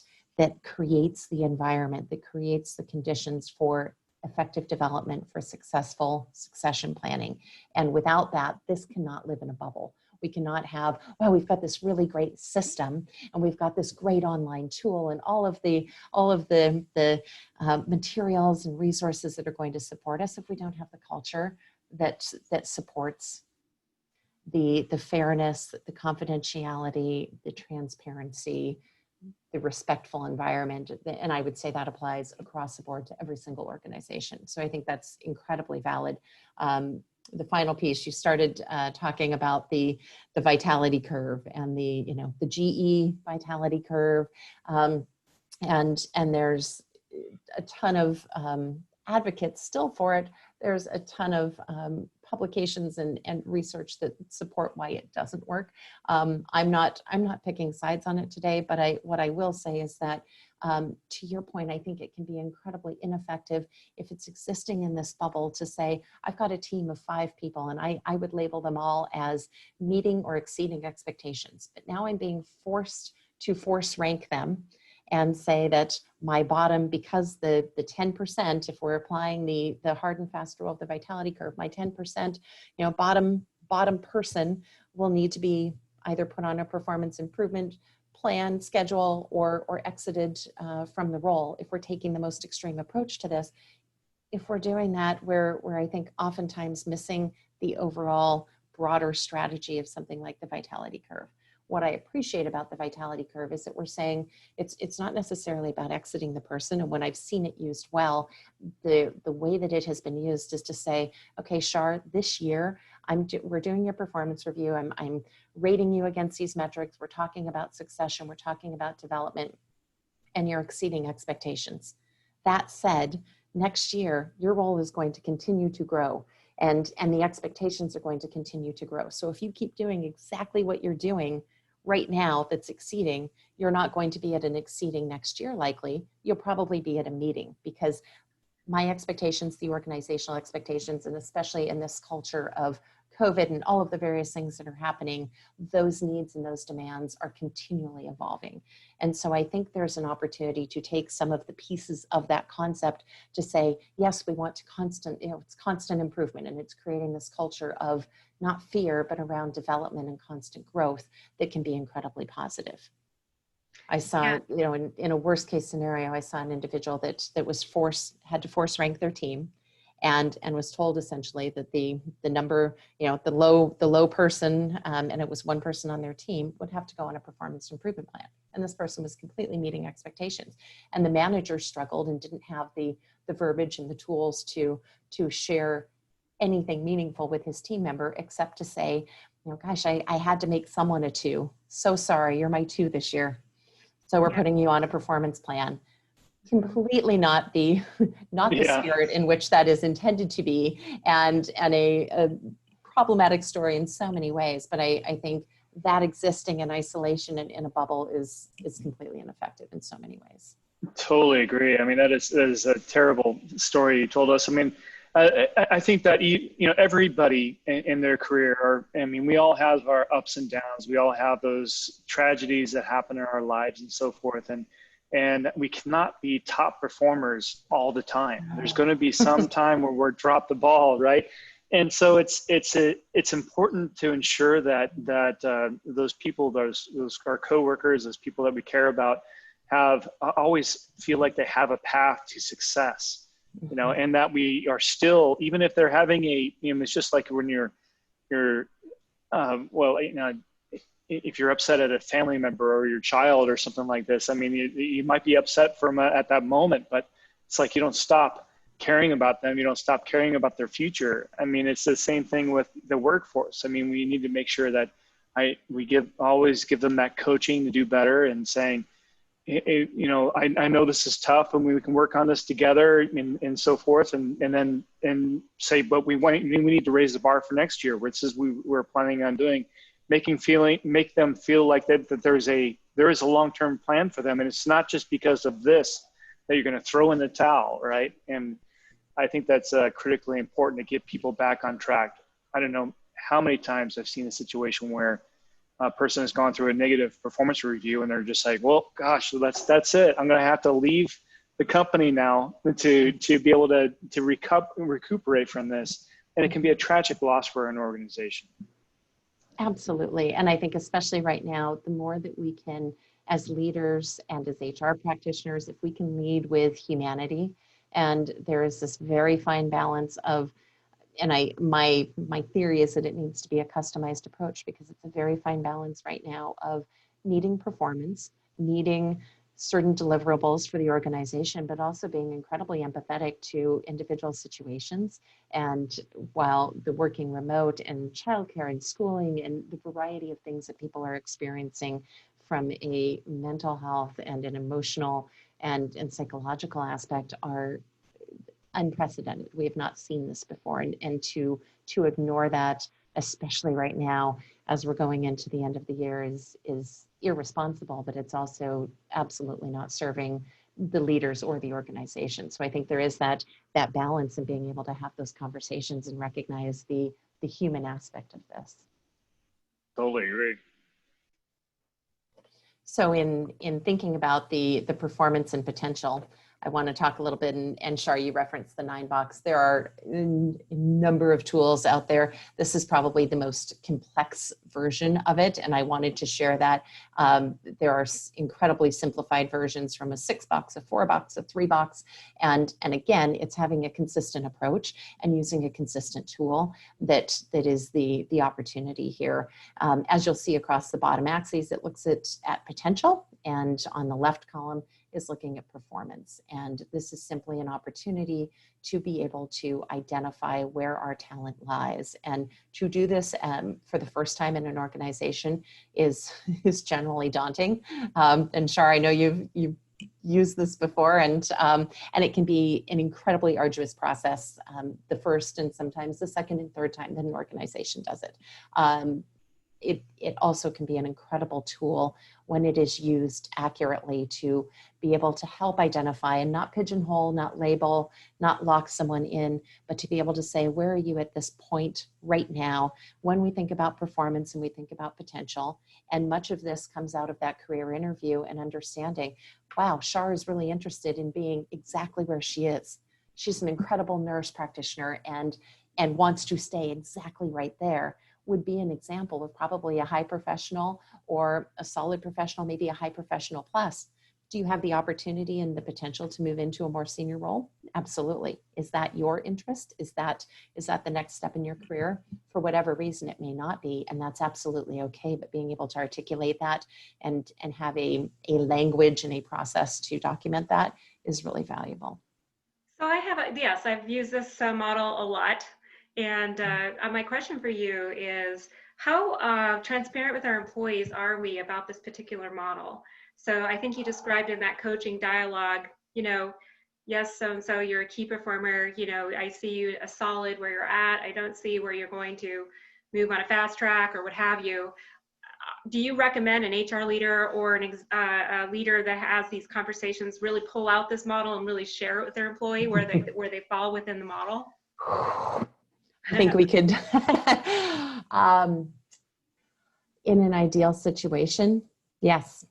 S4: creates the environment, that creates the conditions for effective development, for successful succession planning. And without that, this cannot live in a bubble. We cannot have, well, we've got this really great system and we've got this great online tool and all of the materials and resources that are going to support us if we don't have the culture that supports the fairness, the confidentiality, the transparency, the respectful environment. And I would say that applies across the board to every single organization. So I think that's incredibly valid. The final piece, you started talking about the vitality curve and the GE vitality curve. And there's a ton of advocates still for it. There's a ton of publications and research that support why it doesn't work. I'm not picking sides on it today, but what I will say is that to your point, I think it can be incredibly ineffective if it's existing in this bubble to say, I've got a team of 5 people and I would label them all as meeting or exceeding expectations. But now I'm being forced to force rank them and say that my bottom, because the 10%, if we're applying the hard and fast rule of the vitality curve, my 10%, bottom person will need to be either put on a performance improvement plan, schedule, or exited from the role. If we're taking the most extreme approach to this, if we're doing that, we're I think oftentimes missing the overall broader strategy of something like the vitality curve. What I appreciate about the vitality curve is that we're saying it's not necessarily about exiting the person. And when I've seen it used well, the way that it has been used is to say, okay, Shar, this year we're doing your performance review. I'm rating you against these metrics. We're talking about succession. We're talking about development, and you're exceeding expectations. That said, next year your role is going to continue to grow. And the expectations are going to continue to grow. So if you keep doing exactly what you're doing right now that's exceeding, you're not going to be at an exceeding next year likely. You'll probably be at a meeting, because my expectations, the organizational expectations, and especially in this culture of COVID and all of the various things that are happening, those needs and those demands are continually evolving. And so I think there's an opportunity to take some of the pieces of that concept to say, yes, we want to it's constant improvement, and it's creating this culture of not fear, but around development and constant growth that can be incredibly positive. I saw, in a worst case scenario, I saw an individual that had to force rank their team, and was told essentially that the number, the low person, and it was one person on their team, would have to go on a performance improvement plan. And this person was completely meeting expectations. And the manager struggled and didn't have the verbiage and the tools to share anything meaningful with his team member, except to say, gosh, I had to make someone a 2. So sorry, you're my 2 this year. So we're putting you on a performance plan. Completely not the spirit in which that is intended to be, and a problematic story in so many ways. But I think that existing in isolation and in a bubble is completely ineffective in so many ways.
S2: Totally agree. I mean, that is a terrible story you told us. I mean, I think that everybody in their career, we all have our ups and downs. We all have those tragedies that happen in our lives and so forth. And we cannot be top performers all the time. There's going to be some time where we're drop the ball, right? And so it's important to ensure that those people, those our coworkers, those people that we care about, always feel like they have a path to success. And that we are still, even if they're having it's just like when if you're upset at a family member or your child or something like this, you might be upset at that moment, but it's like you don't stop caring about them. You don't stop caring about their future. It's the same thing with the workforce. We need to make sure that we always give them that coaching to do better, and saying, I know this is tough and we can work on this together and so forth. And then say, but we need to raise the bar for next year, which is we're planning on doing, make them feel like that there's a there is a long-term plan for them. And it's not just because of this that you're going to throw in the towel, right? And I think that's critically important to get people back on track. I don't know how many times I've seen a situation where a person has gone through a negative performance review and they're just like, well, gosh, that's it. I'm going to have to leave the company now to be able to recuperate from this. And it can be a tragic loss for an organization.
S4: Absolutely. And I think especially right now, the more that we can, as leaders and as HR practitioners, if we can lead with humanity, and there is this very fine balance of, and my theory is that it needs to be a customized approach, because it's a very fine balance right now of needing performance, needing certain deliverables for the organization, but also being incredibly empathetic to individual situations. And while the working remote and childcare and schooling and the variety of things that people are experiencing from a mental health and an emotional and psychological aspect are unprecedented. We have not seen this before. And to ignore that, especially right now, as we're going into the end of the year, is irresponsible, but it's also absolutely not serving the leaders or the organization. So I think there is that balance in being able to have those conversations and recognize the human aspect of this.
S2: Totally agree.
S4: So in thinking about the performance and potential, I want to talk a little bit, and Shar, you referenced the 9-box. There are a number of tools out there. This is probably the most complex version of it, and I wanted to share that. There are incredibly simplified versions from a 6-box, a 4-box, a 3-box, and again, it's having a consistent approach and using a consistent tool that is the opportunity here. As you'll see across the bottom axes, it looks at potential, and on the left column is looking at performance. And this is simply an opportunity to be able to identify where our talent lies. And to do this for the first time in an organization is generally daunting. And Shar, I know you've used this before, and it can be an incredibly arduous process the first and sometimes the second and third time that an organization does it. It also can be an incredible tool when it is used accurately to be able to help identify and not pigeonhole, not label, not lock someone in, but to be able to say, where are you at this point right now when we think about performance and we think about potential? And much of this comes out of that career interview and understanding, wow, Shar is really interested in being exactly where she is. She's an incredible nurse practitioner and wants to stay exactly right there. Would be an example of probably a high professional or a solid professional, maybe a high professional plus. Do you have the opportunity and the potential to move into a more senior role? Absolutely. Is that your interest? Is that the next step in your career? For whatever reason, it may not be, and that's absolutely okay, but being able to articulate that and have a language and a process to document that is really valuable.
S1: So I've used this model a lot. And my question for you is, how transparent with our employees are we about this particular model? So I think you described in that coaching dialogue, yes, so-and-so, you're a key performer. I see you a solid where you're at. I don't see where you're going to move on a fast track or what have you. Do you recommend an HR leader or a leader that has these conversations really pull out this model and really share it with their employee where they fall within the model?
S4: I think we could, in an ideal situation, yes.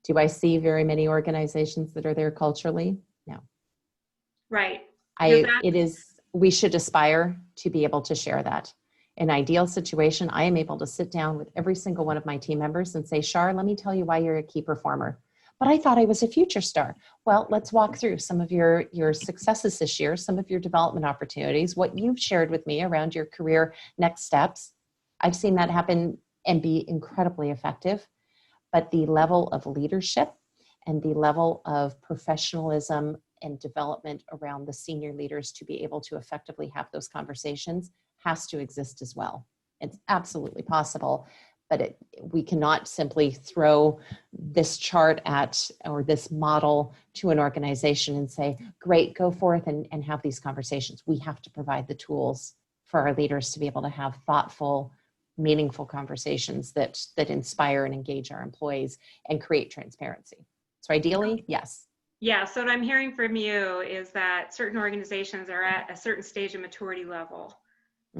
S4: Do I see very many organizations that are there culturally? No.
S1: Right.
S4: We should aspire to be able to share that. In an ideal situation, I am able to sit down with every single one of my team members and say, Shar, let me tell you why you're a key performer. But I thought I was a future star. Well, let's walk through some of your successes this year, some of your development opportunities, what you've shared with me around your career next steps. I've seen that happen and be incredibly effective. But the level of leadership and the level of professionalism and development around the senior leaders to be able to effectively have those conversations has to exist as well. It's absolutely possible. But we cannot simply throw this chart or this model to an organization and say, great, go forth and have these conversations. We have to provide the tools for our leaders to be able to have thoughtful, meaningful conversations that inspire and engage our employees and create transparency. So ideally, yes.
S1: Yeah, so what I'm hearing from you is that certain organizations are at a certain stage of maturity level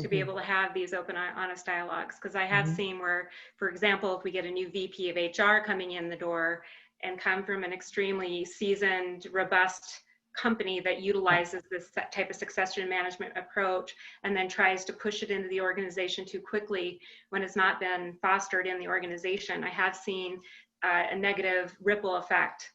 S1: to be able to have these open, honest dialogues. Because I have seen where, for example, if we get a new VP of HR coming in the door and come from an extremely seasoned, robust company that utilizes this type of succession management approach and then tries to push it into the organization too quickly when it's not been fostered in the organization, I have seen a negative ripple effect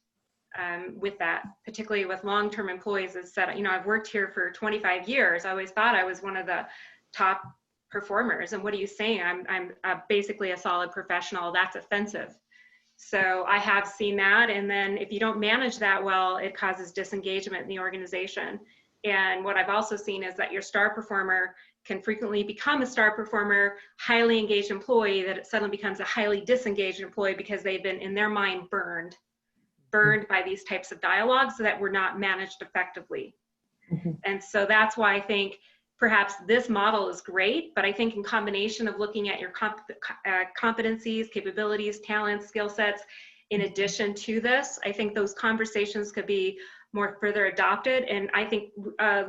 S1: with that, particularly with long-term employees. As said, I've worked here for 25 years. I always thought I was one of the top performers. And what are you saying? I'm basically a solid professional. That's offensive. So I have seen that. And then if you don't manage that well, it causes disengagement in the organization. And what I've also seen is that your star performer can frequently become a star performer, highly engaged employee, that it suddenly becomes a highly disengaged employee because they've been, in their mind, burned by these types of dialogues that were not managed effectively. And so that's why I think perhaps this model is great, but I think in combination of looking at your competencies, capabilities, talents, skill sets, in addition to this, I think those conversations could be more further adopted. And I think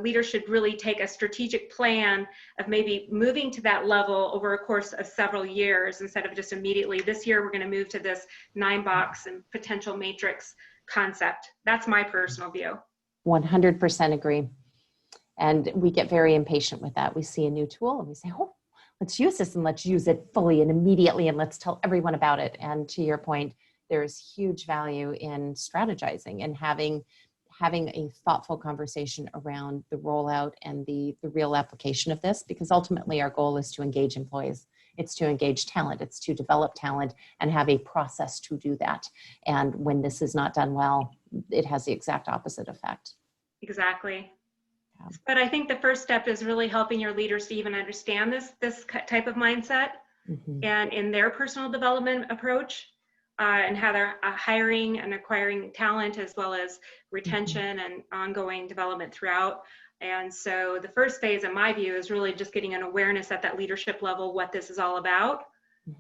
S1: leaders should really take a strategic plan of maybe moving to that level over a course of several years instead of just immediately, this year we're going to move to this 9-box and potential matrix concept. That's my personal view. 100%
S4: agree. And we get very impatient with that. We see a new tool and we say, oh, let's use this and let's use it fully and immediately and let's tell everyone about it. And to your point, there's huge value in strategizing and having a thoughtful conversation around the rollout and the real application of this, because ultimately our goal is to engage employees. It's to engage talent. It's to develop talent and have a process to do that. And when this is not done well, it has the exact opposite effect.
S1: Exactly. But I think the first step is really helping your leaders to even understand this type of mindset and in their personal development approach and how they're hiring and acquiring talent as well as retention and ongoing development throughout. And so the first phase, in my view, is really just getting an awareness at that leadership level what this is all about.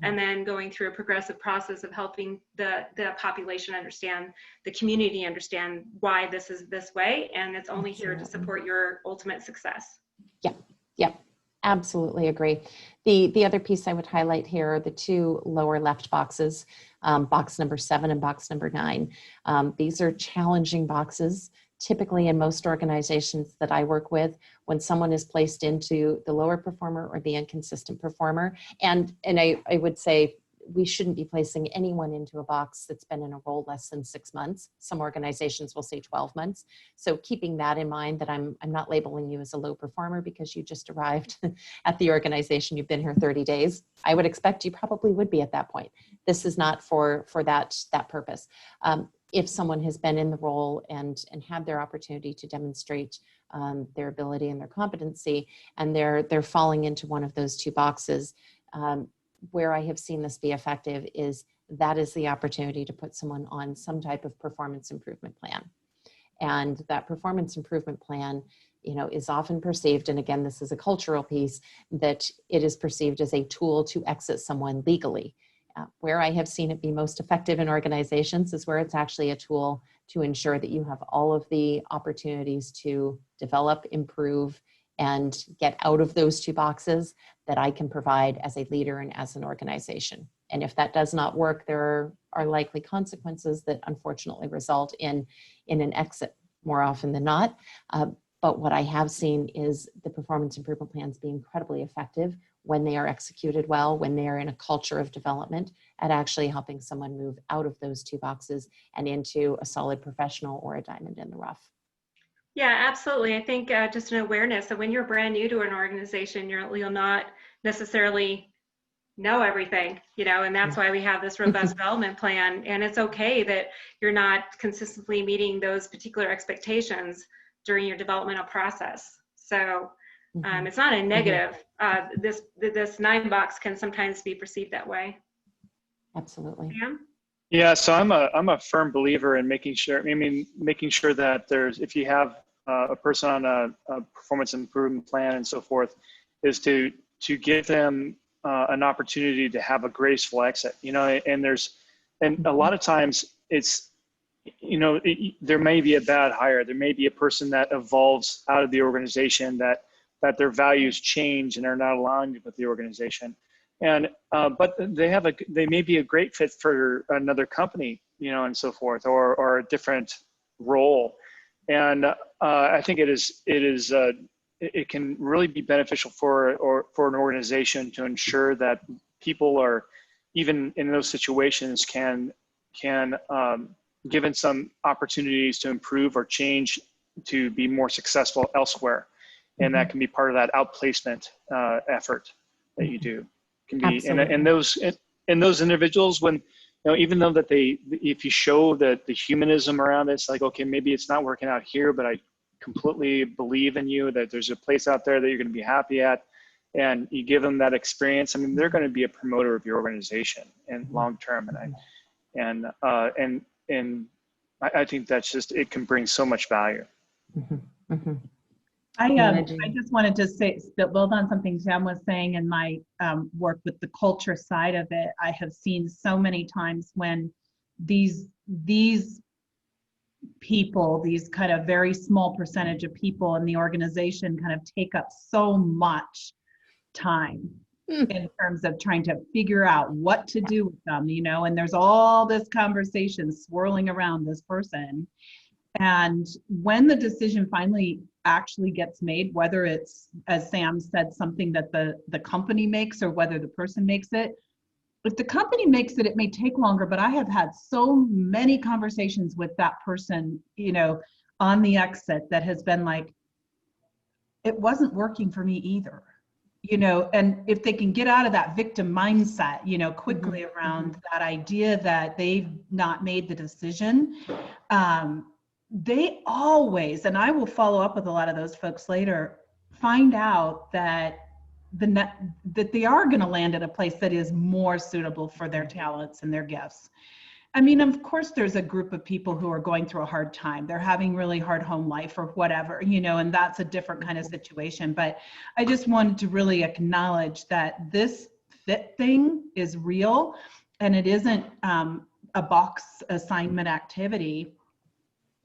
S1: And then going through a progressive process of helping the population understand, the community understand why this is this way, and it's only here to support your ultimate success.
S4: Yep, absolutely agree. The other piece I would highlight here are the two lower left boxes, box number 7 and box number 9. These are challenging boxes. Typically in most organizations that I work with, when someone is placed into the lower performer or the inconsistent performer, and I would say we shouldn't be placing anyone into a box that's been in a role less than 6 months. Some organizations will say 12 months. So keeping that in mind, that I'm not labeling you as a low performer because you just arrived at the organization, you've been here 30 days. I would expect you probably would be at that point. This is not for that purpose. If someone has been in the role and had their opportunity to demonstrate their ability and their competency, and they're falling into one of those two boxes, where I have seen this be effective is that is the opportunity to put someone on some type of performance improvement plan. And that performance improvement plan, is often perceived, and again, this is a cultural piece, that it is perceived as a tool to exit someone legally. Where I have seen it be most effective in organizations is where it's actually a tool to ensure that you have all of the opportunities to develop, improve, and get out of those two boxes that I can provide as a leader and as an organization. And if that does not work, there are likely consequences that unfortunately result in an exit more often than not. But what I have seen is the performance improvement plans be incredibly effective when they are executed well, when they are in a culture of development, at actually helping someone move out of those two boxes and into a solid professional or a diamond in the rough.
S1: Yeah, absolutely. I think just an awareness that when you're brand new to an organization, you'll not necessarily know everything, and that's why we have this robust development plan. And it's okay that you're not consistently meeting those particular expectations during your developmental process. So it's not a negative. This 9-box can sometimes be perceived that way.
S4: Absolutely.
S2: Yeah, so I'm a firm believer in making sure that if you have a person on a performance improvement plan and so forth, is to give them an opportunity to have a graceful exit, and a lot of times it's, there may be a bad hire. There may be a person that evolves out of the organization that their values change and are not aligned with the organization. And, but they may be a great fit for another company, and so forth, or a different role. And I think it can really be beneficial for an organization to ensure that people are, even in those situations, can given some opportunities to improve or change to be more successful elsewhere. And that can be part of that outplacement effort that you do. Can be, and those individuals, when, even though that if you show the humanism around it, it's like, okay, maybe it's not working out here, but I completely believe in you, that there's a place out there that you're going to be happy at, and you give them that experience. I mean, they're going to be a promoter of your organization and long term. And I think that's just, it can bring so much value.
S3: I just wanted to say, build on something Sam was saying in my work with the culture side of it. I have seen so many times when these people, these kind of very small percentage of people in the organization kind of take up so much time in terms of trying to figure out what to do with them, and there's all this conversation swirling around this person. And when the decision finally actually gets made, whether it's, as Sam said, something that the company makes or whether the person makes it, if the company makes it, it may take longer, but I have had so many conversations with that person, on the exit, that has been like, it wasn't working for me either. And if they can get out of that victim mindset, quickly around that idea that they've not made the decision, they always, and I will follow up with a lot of those folks later, find out that that they are going to land at a place that is more suitable for their talents and their gifts. I mean, of course, there's a group of people who are going through a hard time. They're having really hard home life or whatever, and that's a different kind of situation. But I just wanted to really acknowledge that this fit thing is real, and it isn't a box assignment activity,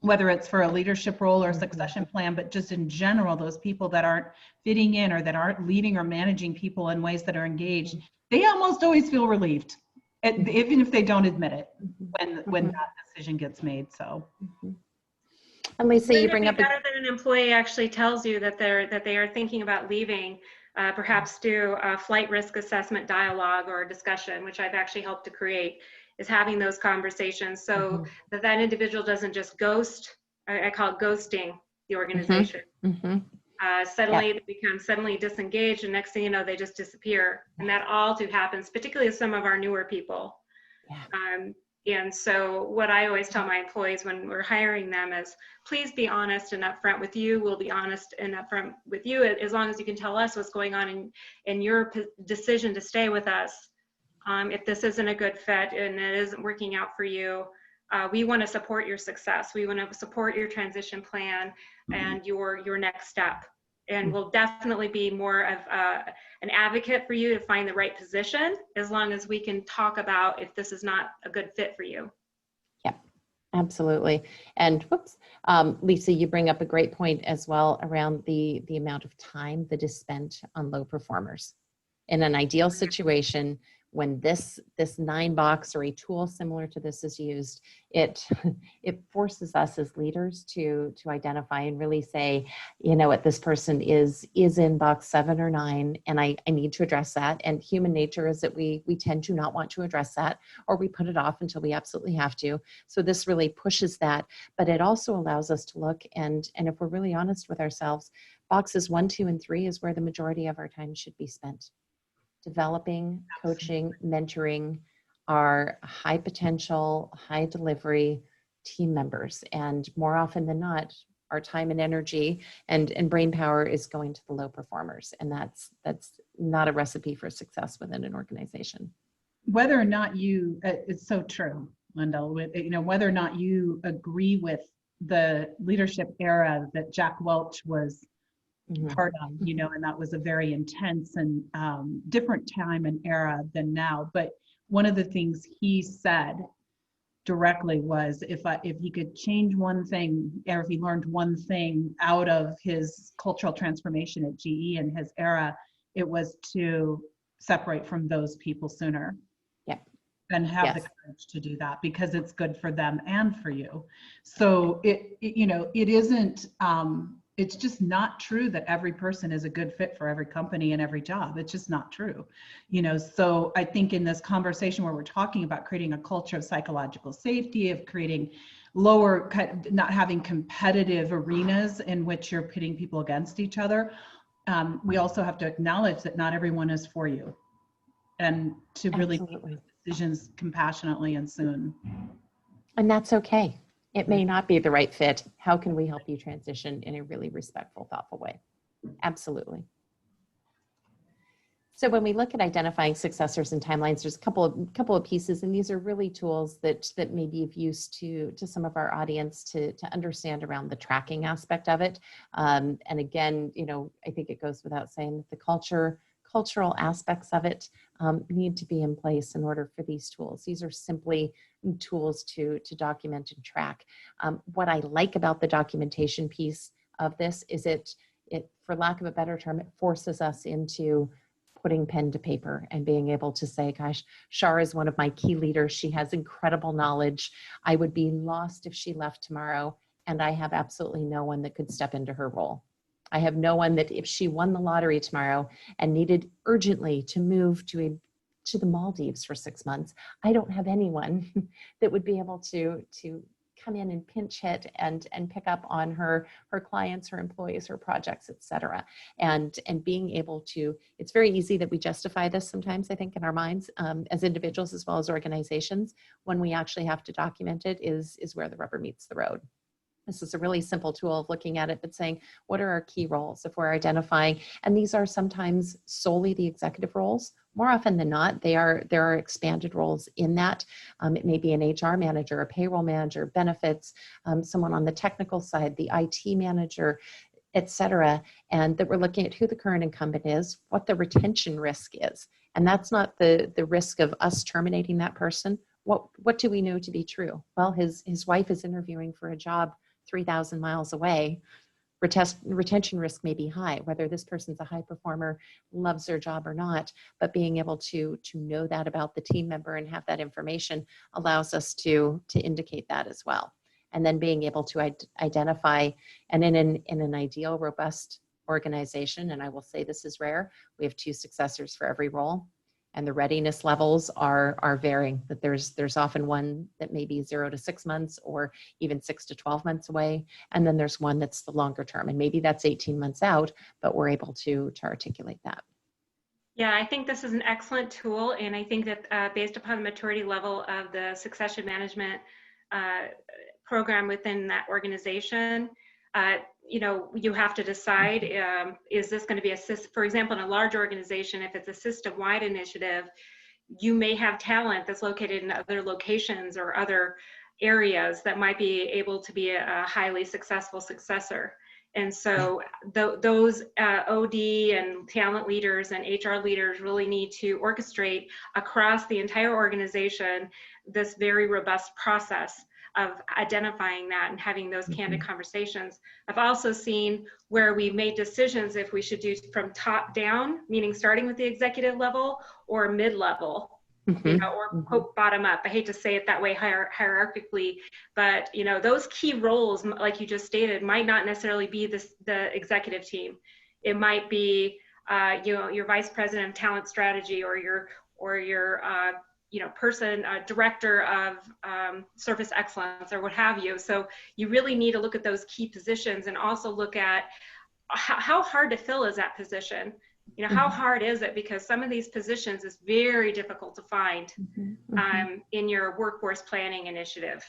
S3: whether it's for a leadership role or a succession plan, but just in general, those people that aren't fitting in or that aren't leading or managing people in ways that are engaged, they almost always feel relieved, even if they don't admit it, when that decision gets made. So,
S4: and Lisa, you bring up
S1: better than an employee actually tells you that they are thinking about leaving. Perhaps do a flight risk assessment dialogue or discussion, which I've actually helped to create, is having those conversations so that individual doesn't just ghost. I call it ghosting the organization. Suddenly they become suddenly disengaged, and next thing you know, they just disappear. And that all too happens, particularly with some of our newer people. And so what I always tell my employees when we're hiring them is, please be honest and upfront with you. We'll be honest and upfront with you as long as you can tell us what's going on in your decision to stay with us. If this isn't a good fit and it isn't working out for you, we want to support your success. We want to support your transition plan and your next step. And we'll definitely be more of an advocate for you to find the right position, as long as we can talk about if this is not a good fit for you.
S4: Yeah, absolutely. And Lisa, you bring up a great point as well around the amount of time that is spent on low performers. In an ideal situation, when this 9-box or a tool similar to this is used, it forces us as leaders to identify and really say, what, this person is in box 7 or 9, and I need to address that. And human nature is that we tend to not want to address that, or we put it off until we absolutely have to. So this really pushes that, but it also allows us to look, and if we're really honest with ourselves, boxes 1, 2, and 3 is where the majority of our time should be spent. Developing, coaching, mentoring our high potential, high delivery team members. And more often than not, our time and energy and brain power is going to the low performers. And that's not a recipe for success within an organization.
S3: Whether or not it's so true, Lyndal, whether or not you agree with the leadership era that Jack Welch was part of, you know, and that was a very intense and different time and era than now. But one of the things he said directly was if he could change one thing, or if he learned one thing out of his cultural transformation at GE in his era, it was to separate from those people sooner.
S4: Yeah.
S3: And have the courage to do that, because it's good for them and for you. So it you know, it isn't, it's just not true that every person is a good fit for every company and every job. It's just not true, you know. So I think in this conversation where we're talking about creating a culture of psychological safety, of creating not having competitive arenas in which you're pitting people against each other, we also have to acknowledge that not everyone is for you, and to really make those decisions compassionately and soon.
S4: And that's okay. It may not be the right fit. How can we help you transition in a really respectful, thoughtful way? Absolutely. So when we look at identifying successors and timelines, there's a couple of pieces, and these are really tools that may be of use to some of our audience to understand around the tracking aspect of it. And again, you know, I think it goes without saying that the cultural aspects of it need to be in place in order for these tools. These are simply tools to document and track. What I like about the documentation piece of this is it, for lack of a better term, it forces us into putting pen to paper and being able to say, gosh, Shar is one of my key leaders. She has incredible knowledge. I would be lost if she left tomorrow, and I have absolutely no one that could step into her role. I have no one that if she won the lottery tomorrow and needed urgently to move to the Maldives for 6 months, I don't have anyone that would be able to come in and pinch hit and pick up on her clients, her employees, her projects, et cetera. And being able to, it's very easy that we justify this sometimes, I think, in our minds as individuals as well as organizations. When we actually have to document it is where the rubber meets the road. This is a really simple tool of looking at it, but saying, what are our key roles if we're identifying? And these are sometimes solely the executive roles. More often than not, there are expanded roles in that. It may be an HR manager, a payroll manager, benefits, someone on the technical side, the IT manager, et cetera. And that we're looking at who the current incumbent is, what the retention risk is. And that's not the risk of us terminating that person. What do we know to be true? Well, his wife is interviewing for a job 3,000 miles away. Retention risk may be high, whether this person's a high performer, loves their job or not, but being able to know that about the team member and have that information allows us to indicate that as well. And then being able to identify, and in an ideal, robust organization, and I will say this is rare, we have 2 successors for every role. And the readiness levels are varying, that there's often one that may be 0 to 6 months or even 6 to 12 months away. And then there's one that's the longer term, and maybe that's 18 months out, but we're able to articulate that.
S1: Yeah, I think this is an excellent tool. And I think that based upon the maturity level of the succession management program within that organization, you know, you have to decide, is this going to be for example, in a large organization, if it's a system-wide initiative, you may have talent that's located in other locations or other areas that might be able to be a highly successful successor. And so those OD and talent leaders and HR leaders really need to orchestrate across the entire organization this very robust process of identifying that and having those candid conversations. I've also seen where we made decisions if we should do from top down, meaning starting with the executive level, or mid-level, you know, or quote bottom up. I hate to say it that way hierarchically, but you know, those key roles, like you just stated, might not necessarily be the executive team. It might be you know, your vice president of talent strategy, or your you know, director of service excellence, or what have you. So you really need to look at those key positions, and also look at how hard to fill is that position. You know, how hard is it? Because some of these positions is very difficult to find in your workforce planning initiative.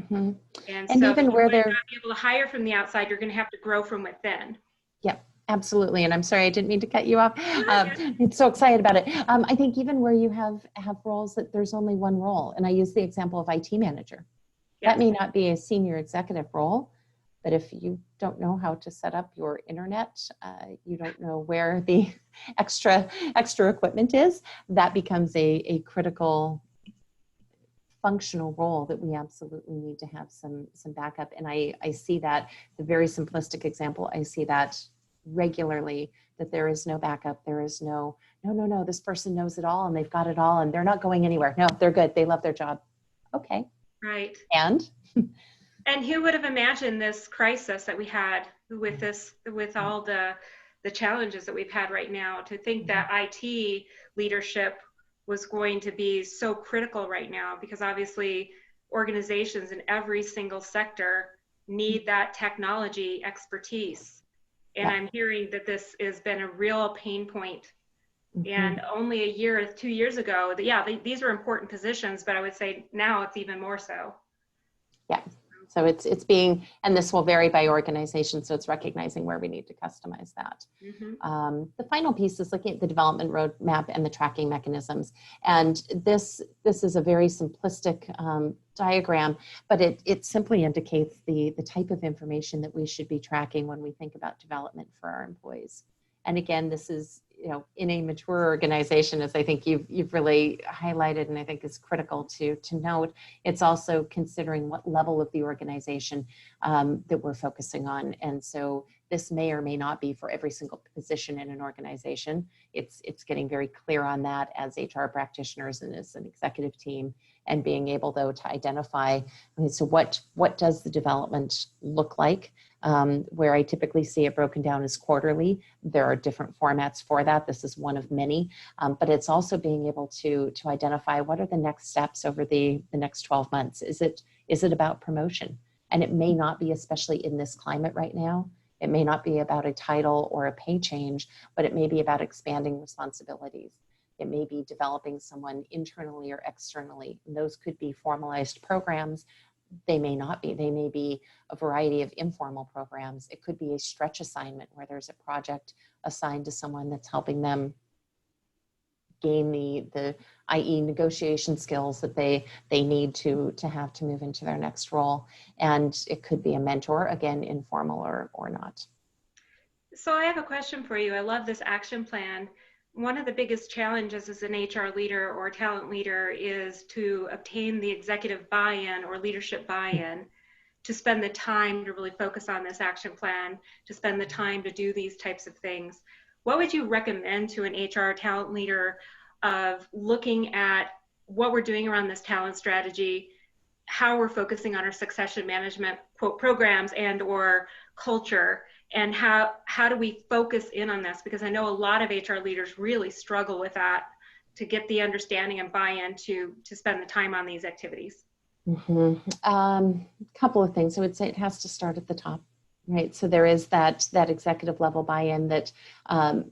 S1: And so
S4: even where they're
S1: not be able to hire from the outside, you're going to have to grow from within.
S4: Yep. Absolutely. And I'm sorry, I didn't mean to cut you off. I'm so excited about it. I think even where you have roles that there's only one role, and I use the example of IT manager. Yes. That may not be a senior executive role, But if you don't know how to set up your internet, you don't know where the extra equipment is, that becomes a critical functional role that we absolutely need to have some backup. And I see that, the very simplistic example, I see that regularly, that there is no backup. There is no, this person knows it all and they've got it all and they're not going anywhere. No, they're good. They love their job. Okay.
S1: Right.
S4: And
S1: who would have imagined this crisis that we had with all the challenges that we've had right now, to think that IT leadership was going to be so critical right now, because obviously organizations in every single sector need that technology expertise. And I'm hearing that this has been a real pain point. And only a year, 2 years ago, these are important positions, but I would say now it's even more so.
S4: Yeah. So it's being, and this will vary by organization, so it's recognizing where we need to customize that. The final piece is looking at the development roadmap and the tracking mechanisms. And this is a very simplistic diagram, but it simply indicates the type of information that we should be tracking when we think about development for our employees. And again, this is, in a mature organization, as I think you've really highlighted, and I think is critical to note, it's also considering what level of the organization that we're focusing on. And so this may or may not be for every single position in an organization. It's getting very clear on that as HR practitioners and as an executive team, and being able, though, to identify, so what does the development look like? Where I typically see it broken down as quarterly. There are different formats for that. This is one of many, but it's also being able to identify what are the next steps over the next 12 months. Is it about promotion? And it may not be, especially in this climate right now, it may not be about a title or a pay change, but it may be about expanding responsibilities. It may be developing someone internally or externally. And those could be formalized programs. They may not be. They may be a variety of informal programs. It could be a stretch assignment where there's a project assigned to someone that's helping them gain the i.e. negotiation skills that they need to have to move into their next role. And it could be a mentor, again, informal or not.
S1: So I have a question for you. I love this action plan. One of the biggest challenges as an HR leader or talent leader is to obtain the executive buy-in or leadership buy-in, to spend the time to really focus on this action plan, to spend the time to do these types of things. What would you recommend to an HR talent leader of looking at what we're doing around this talent strategy, how we're focusing on our succession management programs and or culture, and how do we focus in on this? Because I know a lot of HR leaders really struggle with that, to get the understanding and buy-in to spend the time on these activities.
S4: Couple of things. I would say it has to start at the top, right? So there is that executive level buy-in that and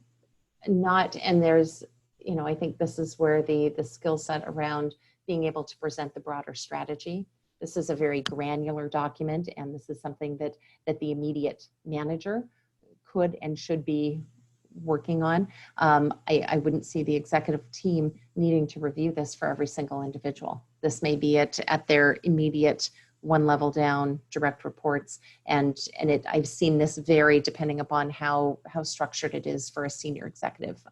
S4: there's, I think this is where the skill set around being able to present the broader strategy. This is a very granular document, and this is something that the immediate manager could and should be working on. I wouldn't see the executive team needing to review this for every single individual. This may be at their immediate one level down direct reports, and I've seen this vary depending upon how structured it is for a senior executive.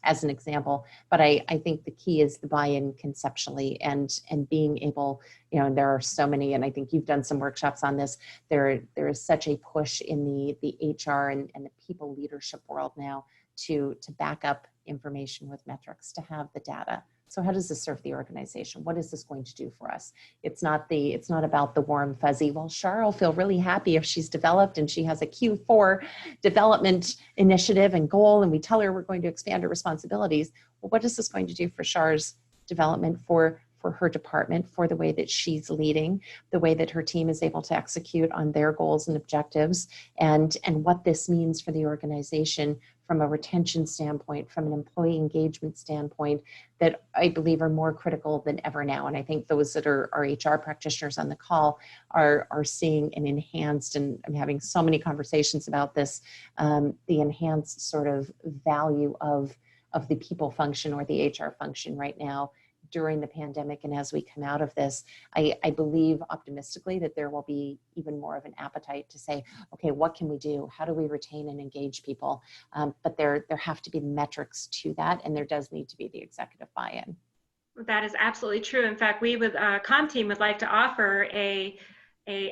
S4: As an example, but I think the key is the buy-in conceptually and being able, and there are so many, and I think you've done some workshops on this, there is such a push in the HR and the people leadership world now to back up information with metrics, to have the data. So how does this serve the organization? What is this going to do for us? It's not about the warm fuzzy, well, Char will feel really happy if she's developed and she has a Q4 development initiative and goal, and we tell her we're going to expand her responsibilities. Well, what is this going to do for Char's development, for her department, for the way that she's leading, the way that her team is able to execute on their goals and objectives, and what this means for the organization from a retention standpoint, from an employee engagement standpoint, that I believe are more critical than ever now. And I think those that are HR practitioners on the call are seeing an enhanced, and I'm having so many conversations about this, the enhanced sort of value of the people function or the HR function right now during the pandemic and as we come out of this, I believe optimistically that there will be even more of an appetite to say, okay, what can we do? How do we retain and engage people? But there have to be metrics to that, and there does need to be the executive buy-in.
S1: That is absolutely true. In fact, we with Com Team would like to offer a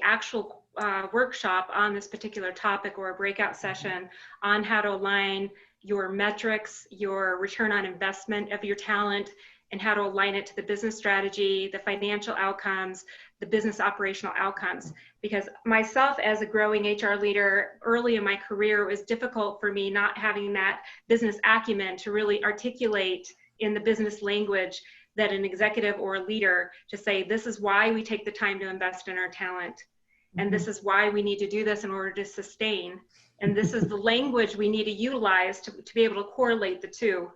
S1: actual workshop on this particular topic, or a breakout session on how to align your metrics, your return on investment of your talent, and how to align it to the business strategy, the financial outcomes, the business operational outcomes. Because myself as a growing HR leader early in my career, it was difficult for me not having that business acumen to really articulate in the business language that an executive or a leader to say, this is why we take the time to invest in our talent. And this is why we need to do this in order to sustain. And this is the language we need to utilize to be able to correlate the two.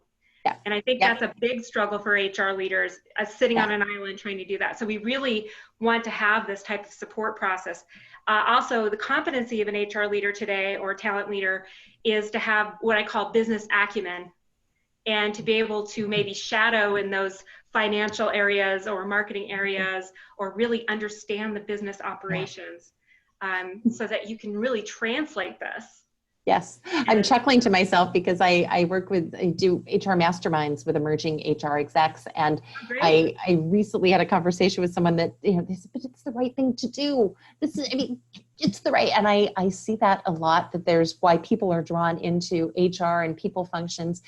S1: Yeah. And I think that's a big struggle for HR leaders, sitting on an island trying to do that. So we really want to have this type of support process. Also, the competency of an HR leader today, or a talent leader, is to have what I call business acumen, and to be able to maybe shadow in those financial areas or marketing areas, or really understand the business operations, so that you can really translate this.
S4: Yes, I'm chuckling to myself because I do HR masterminds with emerging HR execs, and I recently had a conversation with someone that, they said, but it's the right thing to do. It's the right, and I see that a lot, that there's why people are drawn into HR and people functions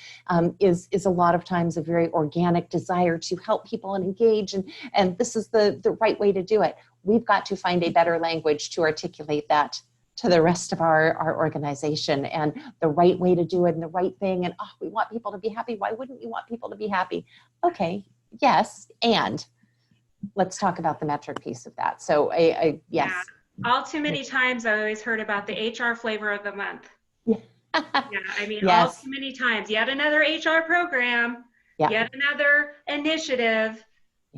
S4: is a lot of times a very organic desire to help people and engage, and this is the right way to do it. We've got to find a better language to articulate that to the rest of our organization, and the right way to do it, and the right thing. And we want people to be happy. Why wouldn't you want people to be happy? Okay, yes. And let's talk about the metric piece of that. So yes.
S1: Yeah. All too many times I always heard about the HR flavor of the month. Yeah, I mean, all too many times. Yet another HR program, yet another initiative.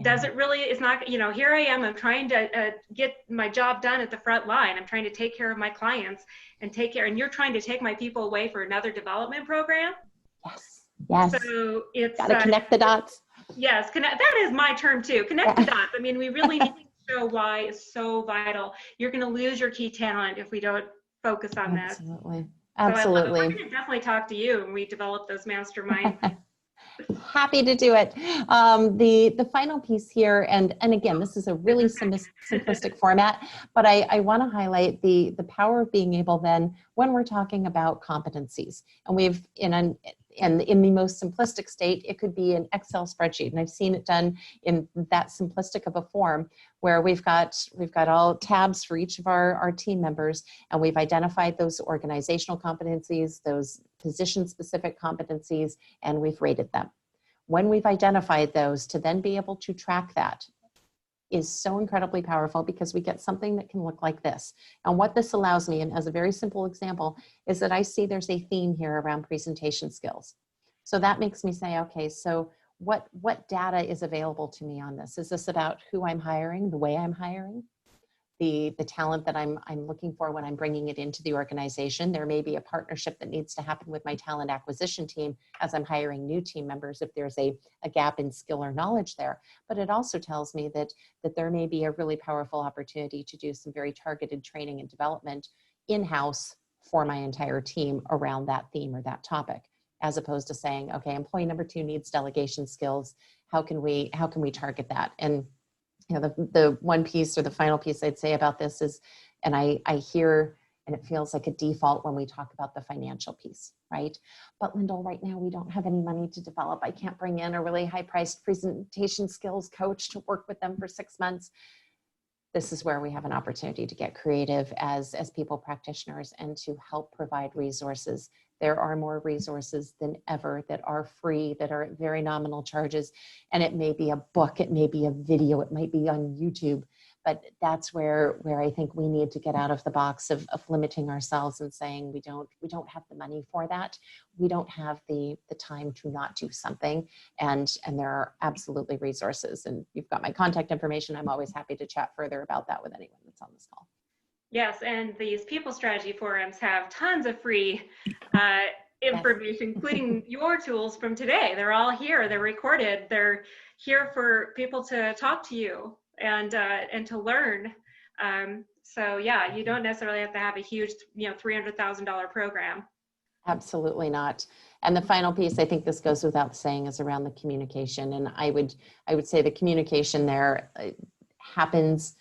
S1: Does it really, it's not, here I am, I'm trying to get my job done at the front line. I'm trying to take care of my clients and you're trying to take my people away for another development program?
S4: Yes.
S1: So it's
S4: got to connect the dots.
S1: Yes, that is my term too, connect the dots. I mean, we really need to show why it's so vital. You're going to lose your key talent if we don't focus on this.
S4: Absolutely.
S1: So I'm going to definitely talk to you when we develop those masterminds.
S4: Happy to do it. The final piece here, and again, this is a really simplistic format, but I want to highlight the power of being able then, when we're talking about competencies, and we've in the most simplistic state, it could be an Excel spreadsheet, and I've seen it done in that simplistic of a form, where we've got all tabs for each of our team members, and we've identified those organizational competencies, those position-specific competencies, and we've rated them. When we've identified those, to then be able to track that is so incredibly powerful, because we get something that can look like this. And what this allows me, and as a very simple example, is that I see there's a theme here around presentation skills. So that makes me say, okay, so what data is available to me on this? Is this about who I'm hiring, the way I'm hiring, the talent that I'm looking for when I'm bringing it into the organization? There may be a partnership that needs to happen with my talent acquisition team as I'm hiring new team members if there's a gap in skill or knowledge there. But it also tells me that there may be a really powerful opportunity to do some very targeted training and development in-house for my entire team around that theme or that topic, as opposed to saying, okay, employee number 2 needs delegation skills. How can we target that? And the one piece, or the final piece I'd say about this is, and I hear, and it feels like a default when we talk about the financial piece, right? But Lyndal, right now we don't have any money to develop. I can't bring in a really high-priced presentation skills coach to work with them for 6 months. This is where we have an opportunity to get creative as people practitioners, and to help provide resources. There are more resources than ever that are free, that are at very nominal charges. And it may be a book, it may be a video, it might be on YouTube. But that's where I think we need to get out of the box of limiting ourselves and saying we don't have the money for that. We don't have the time to not do something. And there are absolutely resources. And you've got my contact information. I'm always happy to chat further about that with anyone that's on this call.
S1: Yes, and these people strategy forums have tons of free information, including your tools from today. They're all here. They're recorded. They're here for people to talk to you and to learn. So yeah, you don't necessarily have to have a huge, $300,000 program.
S4: Absolutely not. And the final piece, I think this goes without saying, is around the communication. And I would say the communication there happens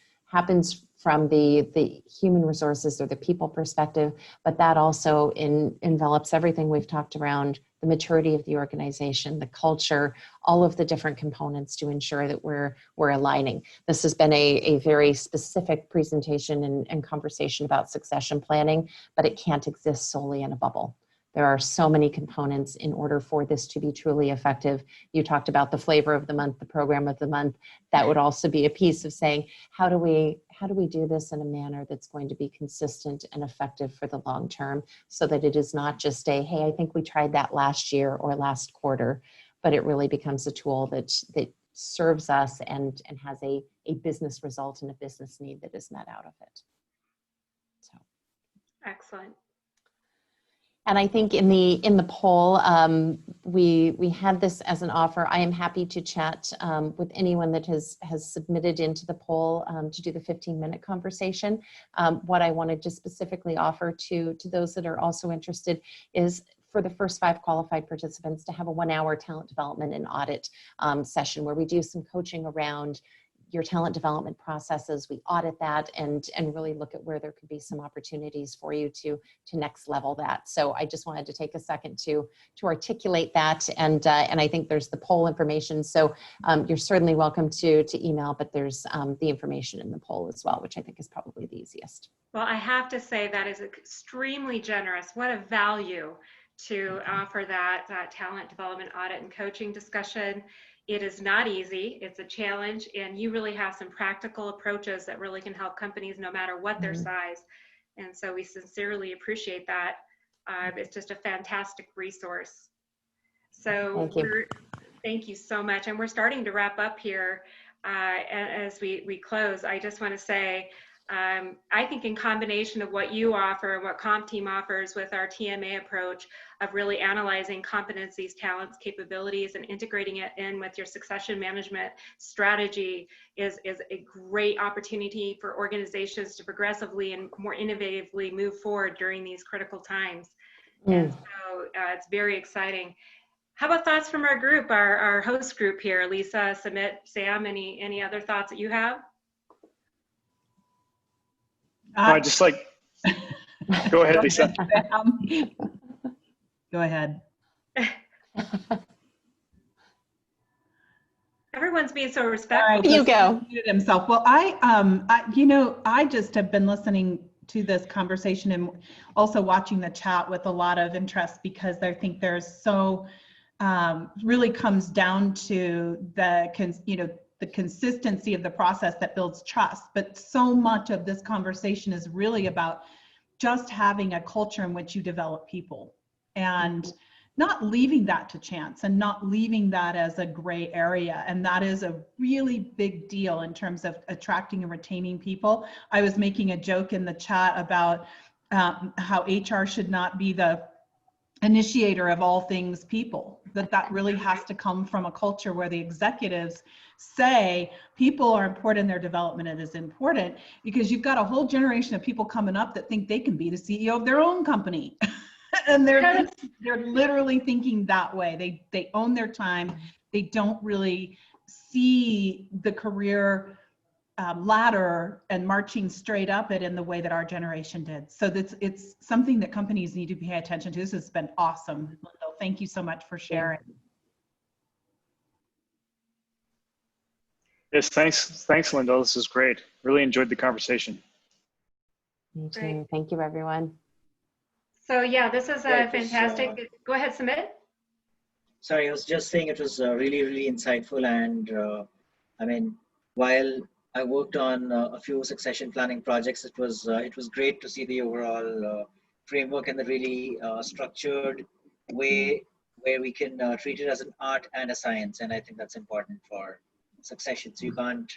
S4: from the human resources or the people perspective, but that also envelops everything we've talked around, the maturity of the organization, the culture, all of the different components to ensure that we're aligning. This has been a very specific presentation and conversation about succession planning, but it can't exist solely in a bubble. There are so many components in order for this to be truly effective. You talked about the flavor of the month, the program of the month. That would also be a piece of saying, how do we do this in a manner that's going to be consistent and effective for the long term, so that it is not just a, hey, I think we tried that last year or last quarter, but it really becomes a tool that serves us and has a business result and a business need that is met out of it. So
S1: Excellent.
S4: And I think in the poll, we had this as an offer. I am happy to chat with anyone that has submitted into the poll to do the 15-minute conversation. What I wanted to specifically offer to those that are also interested is for the first 5 qualified participants to have a 1-hour talent development and audit session where we do some coaching around your talent development processes. We audit that and really look at where there could be some opportunities for you to next level that. So I just wanted to take a second to articulate that. And I think there's the poll information. So you're certainly welcome to email, but there's the information in the poll as well, which I think is probably the easiest.
S1: Well, I have to say that is extremely generous. What a value to offer that talent development audit and coaching discussion. It is not easy. It's a challenge, and you really have some practical approaches that really can help companies no matter what their size. And so we sincerely appreciate that. It's just a fantastic resource. So thank you so much. And we're starting to wrap up here. As we close, I just want to say, I think in combination of what you offer and what Comp Team offers with our TMA approach of really analyzing competencies, talents, capabilities, and integrating it in with your succession management strategy is a great opportunity for organizations to progressively and more innovatively move forward during these critical times. And so it's very exciting. How about thoughts from our group, our host group here? Lisa, Sumit, Sam, any other thoughts that you have?
S2: Just like, go ahead, Lisa.
S3: Go ahead.
S1: Everyone's being so respectful.
S3: All right,
S4: you go.
S3: Himself. Well, I just have been listening to this conversation and also watching the chat with a lot of interest, because I think there's so really comes down to the consistency of the process that builds trust. But so much of this conversation is really about just having a culture in which you develop people and not leaving that to chance and not leaving that as a gray area. And that is a really big deal in terms of attracting and retaining people. I was making a joke in the chat about how HR should not be the initiator of all things people, that really has to come from a culture where the executives say people are important, their development is important, because you've got a whole generation of people coming up that think they can be the CEO of their own company. And they're literally thinking that way. They own their time. They don't really see the career ladder and marching straight up it in the way that our generation did. So it's something that companies need to pay attention to. This has been awesome, Lyndal. Thank you so much for sharing.
S2: Yes, thanks, Lyndal. This is great. Really enjoyed the conversation.
S4: Me too.
S1: Great.
S4: Thank you, everyone.
S1: So yeah, this is a fantastic. Go ahead, Sumit.
S5: Sorry, I was just saying it was really, really insightful. And I mean, while I worked on a few succession planning projects, it was great to see the overall framework and the really structured way where we can treat it as an art and a science. And I think that's important for succession. So you can't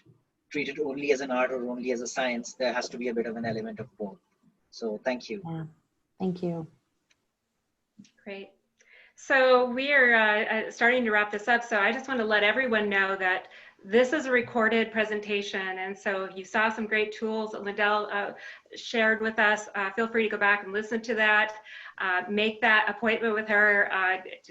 S5: treat it only as an art or only as a science. There has to be a bit of an element of both. So thank you.
S4: Yeah. Thank you.
S1: Great. So we are starting to wrap this up. So I just want to let everyone know that this is a recorded presentation. And so if you saw some great tools that Lyndal shared with us, feel free to go back and listen to that. Make that appointment with her.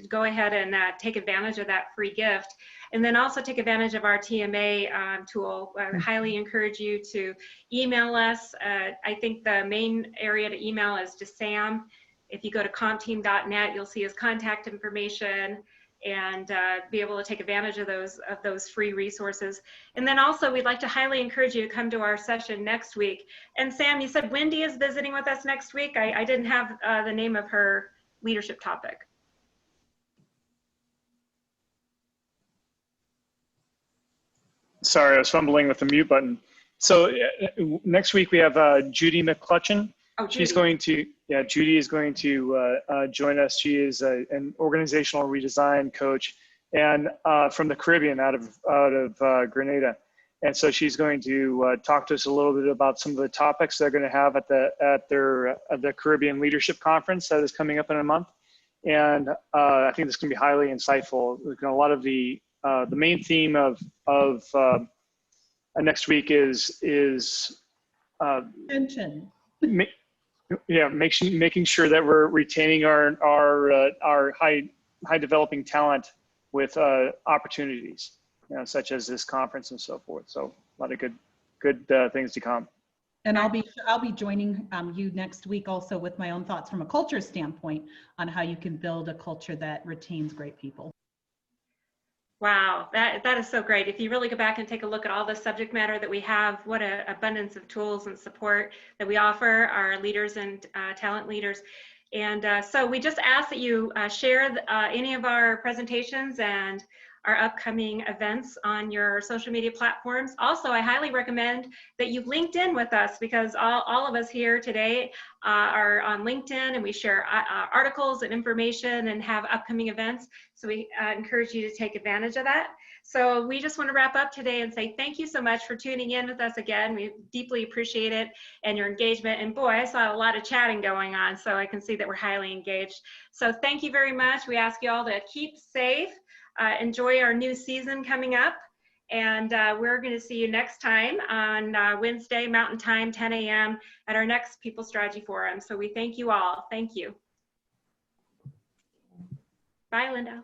S1: Go ahead and take advantage of that free gift. And then also take advantage of our TMA tool. I highly encourage you to email us. I think the main area to email is to Sam. If you go to compteam.net, you'll see his contact information and be able to take advantage of those free resources. And then also, we'd like to highly encourage you to come to our session next week. And Sam, you said Wendy is visiting with us next week. I didn't have the name of her leadership topic.
S2: Sorry, I was fumbling with the mute button. So next week we have Judy McClutchin.
S1: Oh, Judy.
S2: She's going to, Judy is going to join us. She is an organizational redesign coach and from the Caribbean, out of Grenada. And so she's going to talk to us a little bit about some of the topics they're going to have at the Caribbean Leadership Conference that is coming up in a month. And I think this can be highly insightful. A lot of the main theme of next week is
S3: Tension.
S2: Making sure that we're retaining our high developing talent with opportunities, such as this conference and so forth. So a lot of good things to come.
S3: And I'll be joining you next week also with my own thoughts from a culture standpoint on how you can build a culture that retains great people.
S1: Wow, that is so great. If you really go back and take a look at all the subject matter that we have, what an abundance of tools and support that we offer our leaders and talent leaders. And so we just ask that you share any of our presentations and our upcoming events on your social media platforms. Also, I highly recommend that you LinkedIn with us, because all of us here today are on LinkedIn, and we share articles and information and have upcoming events. So we encourage you to take advantage of that. So we just want to wrap up today and say thank you so much for tuning in with us again. We deeply appreciate it and your engagement. And boy, I saw a lot of chatting going on, so I can see that we're highly engaged. So thank you very much. We ask you all to keep safe. Enjoy our new season coming up, and we're going to see you next time on Wednesday Mountain Time, 10 a.m. at our next People Strategy Forum. So we thank you all. Thank you. Bye, Linda.